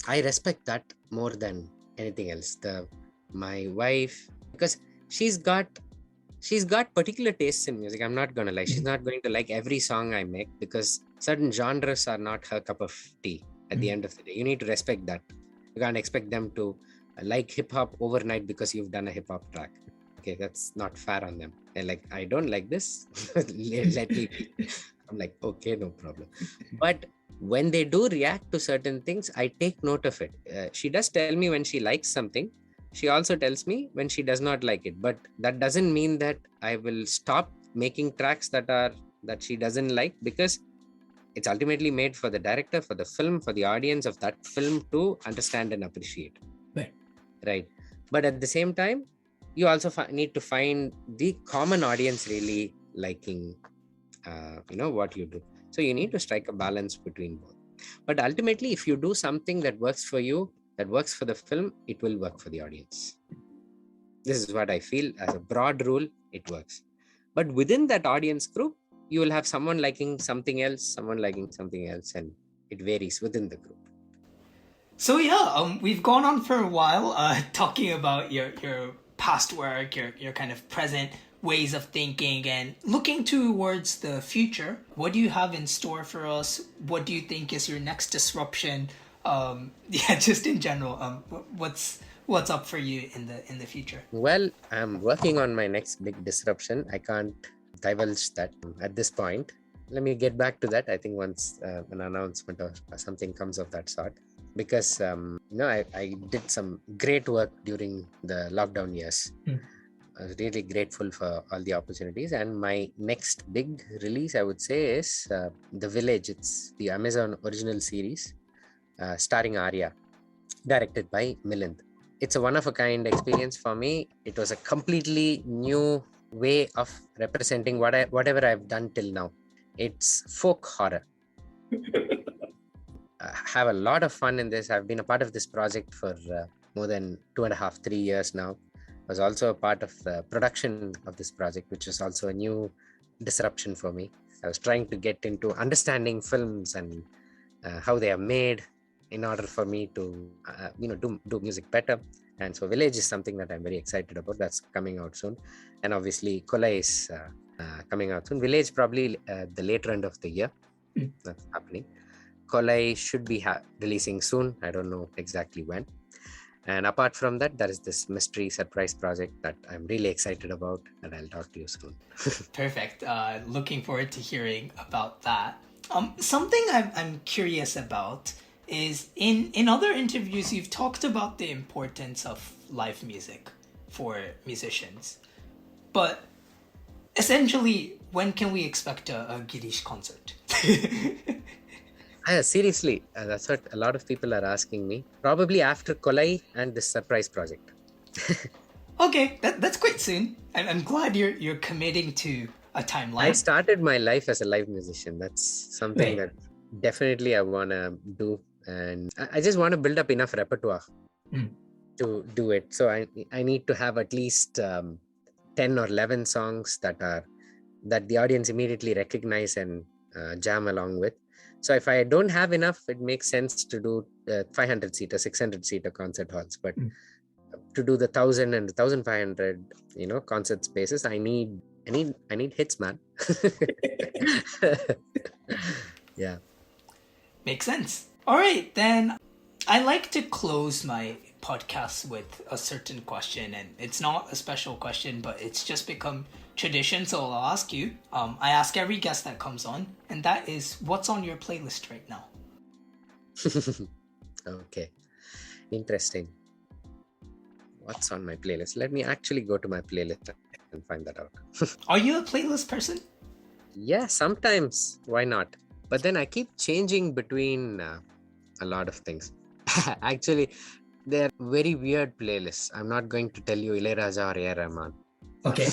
I respect that more than anything else. My wife, because she's got particular tastes in music. I'm not gonna lie. She's not going to like every song I make because certain genres are not her cup of tea at the end of the day. You need to respect that. You can't expect them to like hip hop overnight because you've done a hip hop track. Okay, that's not fair on them. They're like, I don't like this. Let me be. I'm like, okay, no problem. But when they do react to certain things, I take note of it. She does tell me when she likes something. She also tells me when she does not like it. But that doesn't mean that I will stop making tracks that she doesn't like, because it's ultimately made for the director, for the film, for the audience of that film to understand and appreciate. Right. But at the same time, you also need to find the common audience really liking, what you do. So you need to strike a balance between both. But ultimately, if you do something that works for you, that works for the film, it will work for the audience. This is what I feel. As a broad rule, it works. But within that audience group, you will have someone liking something else, and it varies within the group. So yeah, we've gone on for a while talking about your past work, your kind of present ways of thinking, and looking towards the future. What do you have in store for us? What do you think is your next disruption? Just in general, what's up for you in the future? Well, I'm working on my next big disruption. I can't divulge that at this point. Let me get back to that. I think once an announcement or something comes of that sort, because I did some great work during the lockdown years. I was really grateful for all the opportunities, and my next big release, I would say, is The Village. It's the Amazon original series starring Arya, directed by Milind. It's a one-of-a-kind experience for me. It was a completely new way of representing whatever I've done till now. It's folk horror. I have a lot of fun in this. I've been a part of this project for more than 2.5-3 years now. I was also a part of the production of this project, which is also a new disruption for me. I was trying to get into understanding films and how they are made in order for me to do music better. And so Village is something that I'm very excited about. That's coming out soon. And obviously Kola is coming out soon. Village probably the later end of the year. That's happening. Kolai should be releasing soon. I don't know exactly when. And apart from that, there is this mystery surprise project that I'm really excited about, and I'll talk to you soon. Perfect. Looking forward to hearing about that. Something I'm curious about is in other interviews, you've talked about the importance of live music for musicians. But essentially, when can we expect a Girishh concert? Seriously, that's what a lot of people are asking me. Probably after Kolai and this surprise project. Okay, that's quite soon. I'm glad you're committing to a timeline. I started my life as a live musician. That's something that definitely I want to do. And I just want to build up enough repertoire to do it. So I need to have at least 10 or 11 songs that the audience immediately recognize and jam along with. So if I don't have enough, it makes sense to do 500-seater, 600-seater concert halls. But to do the 1,000 and 1,500, concert spaces, I need hits, man. Yeah. Makes sense. All right, then I like to close my podcast with a certain question, and it's not a special question, but it's just become tradition, so I'll ask you. I ask every guest that comes on, and that is, what's on your playlist right now? Okay, interesting. What's on my playlist? Let me actually go to my playlist and find that out. Are you a playlist person? Yeah, sometimes. Why not? But then I keep changing between a lot of things. Actually, they're very weird playlists. I'm not going to tell you Ilayaraja or A.R. Rahman. Okay.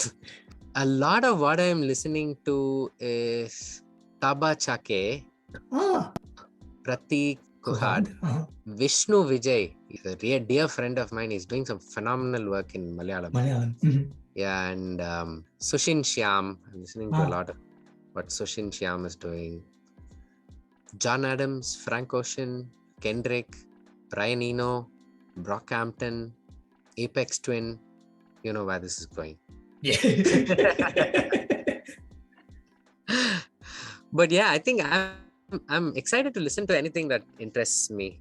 A lot of what I'm listening to is Taba Chake, Pratik, Go hard. Vishnu Vijay is a dear friend of mine. He's doing some phenomenal work in Malayalam. Yeah, and Sushin Shyam. I'm listening to a lot of what Sushin Shyam is doing. John Adams, Frank Ocean, Kendrick, Brian Eno, Brockhampton, Apex Twin. You know where this is going. Yeah. But yeah, I think I'm excited to listen to anything that interests me.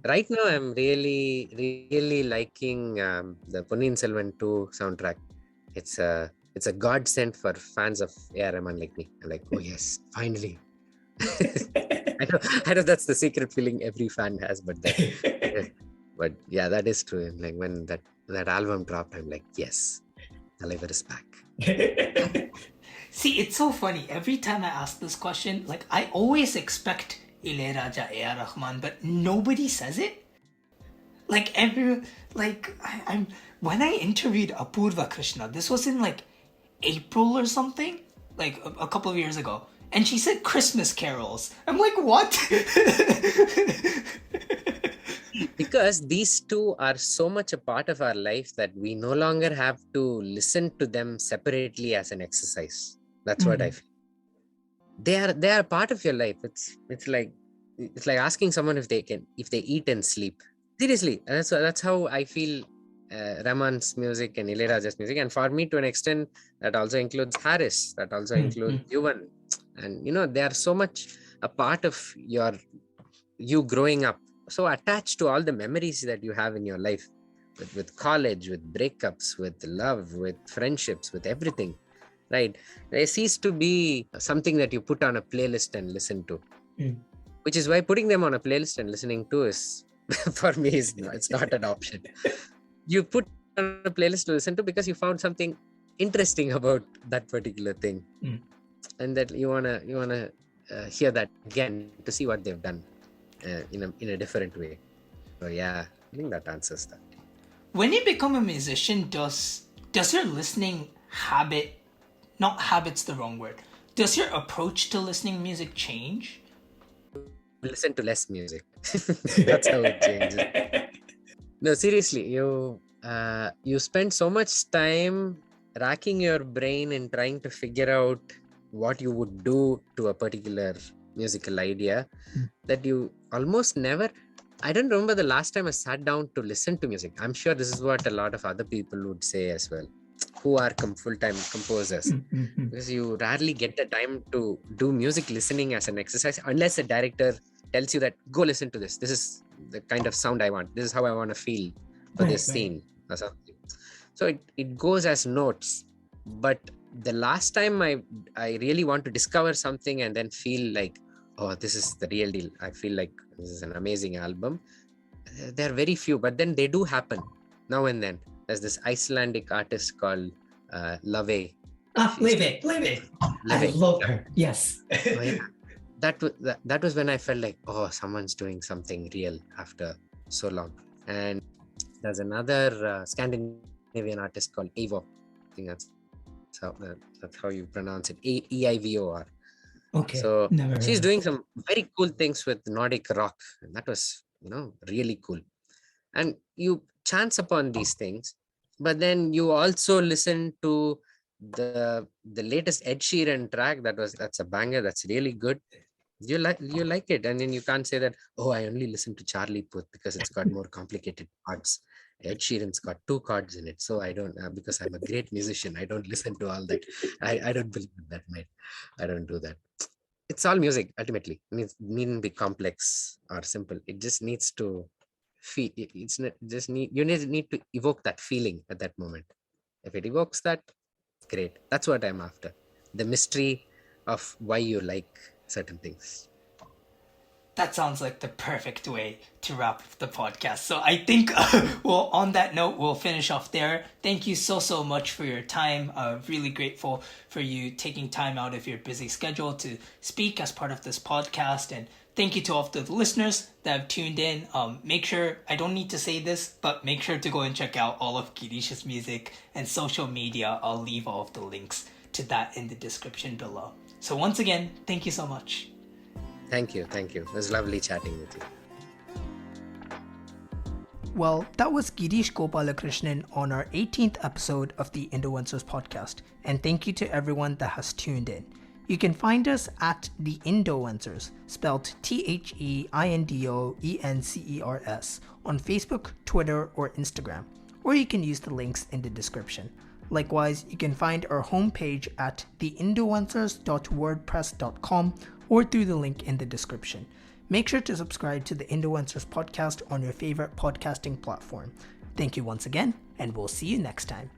Right now, I'm really liking the Ponniyin Selvan 2 soundtrack. It's a godsend for fans of A.R. Rahman like me. I'm like, oh yes, finally. I know that's the secret feeling every fan has, but yeah, that is true. Like when that album dropped, I'm like, yes, தலைவர் is back. See, it's so funny. Every time I ask this question, like I always expect Ilayaraja, A.R. Rahman, but nobody says it. Like when I interviewed Apurva Krishna, this was in like April or something, like a couple of years ago, and she said Christmas carols. I'm like, what? Because these two are so much a part of our life that we no longer have to listen to them separately as an exercise. That's what I feel. They are part of your life. It's like asking someone if they eat and sleep. Seriously, that's how I feel. Rahman's music and Ilayaraja's music, and for me to an extent that also includes Harris, that also includes Yuvan, and they are so much a part of you growing up, so attached to all the memories that you have in your life, with college, with breakups, with love, with friendships, with everything, right? They cease to be something that you put on a playlist and listen to, which is why putting them on a playlist and listening to is for me it's not an option. You put on a playlist to listen to because you found something interesting about that particular thing, and that you wanna hear that again to see what they've done in a different way. So yeah, I think that answers that. When you become a musician, does your listening habit, not habit's the wrong word, does your approach to listening music change? Listen to less music. That's how it changes. No, seriously, you spend so much time racking your brain and trying to figure out what you would do to a particular musical idea that you almost never. I don't remember the last time I sat down to listen to music. I'm sure this is what a lot of other people would say as well, who are full-time composers, because you rarely get the time to do music listening as an exercise unless a director tells you that go listen to this. This is the kind of sound I want. This is how I want to feel for this scene or something. So it goes as notes. But the last time I really want to discover something and then feel like, oh, this is the real deal, I feel like this is an amazing album, there are very few, but then they do happen now and then. There's this Icelandic artist called Lave. Lave. I love her. Yes. Oh, yeah. That was when I felt like, oh, someone's doing something real after so long. And there's another Scandinavian artist called Eivor. I think that's how you pronounce it. Eivor. Okay. So she's doing some very cool things with Nordic rock, and that was really cool. And you chance upon these things, but then you also listen to the latest Ed Sheeran track. That's a banger. That's really good. You like it, and then you can't say that, oh, I only listen to Charlie Puth because it's got more complicated chords. Ed Sheeran's got 2 chords in it, so I don't, because I'm a great musician, I don't listen to all that. I don't believe that, mate. I don't do that. It's all music ultimately. It needn't be complex or simple. It just needs to feel. You need to evoke that feeling at that moment. If it evokes that, great. That's what I'm after. The mystery of why you like certain things. That sounds like the perfect way to wrap the podcast. So I think, well, on that note, we'll finish off there. Thank you so much for your time. Really grateful for you taking time out of your busy schedule to speak as part of this podcast. And thank you to all of the listeners that have tuned in. Make sure, I don't need to say this, but make sure to go and check out all of Girish's music and social media. I'll leave all of the links to that in the description below. So once again, thank you so much. Thank you. It was lovely chatting with you. Well, that was Girishh Gopalakrishnan on our 18th episode of the Indoencers Podcast, and thank you to everyone that has tuned in. You can find us at the Indoencers, spelled THEINDOENCERS, on Facebook, Twitter, or Instagram, or you can use the links in the description. Likewise, you can find our homepage at theindoencers.wordpress.com or through the link in the description. Make sure to subscribe to the Indoencers Podcast on your favorite podcasting platform. Thank you once again, and we'll see you next time.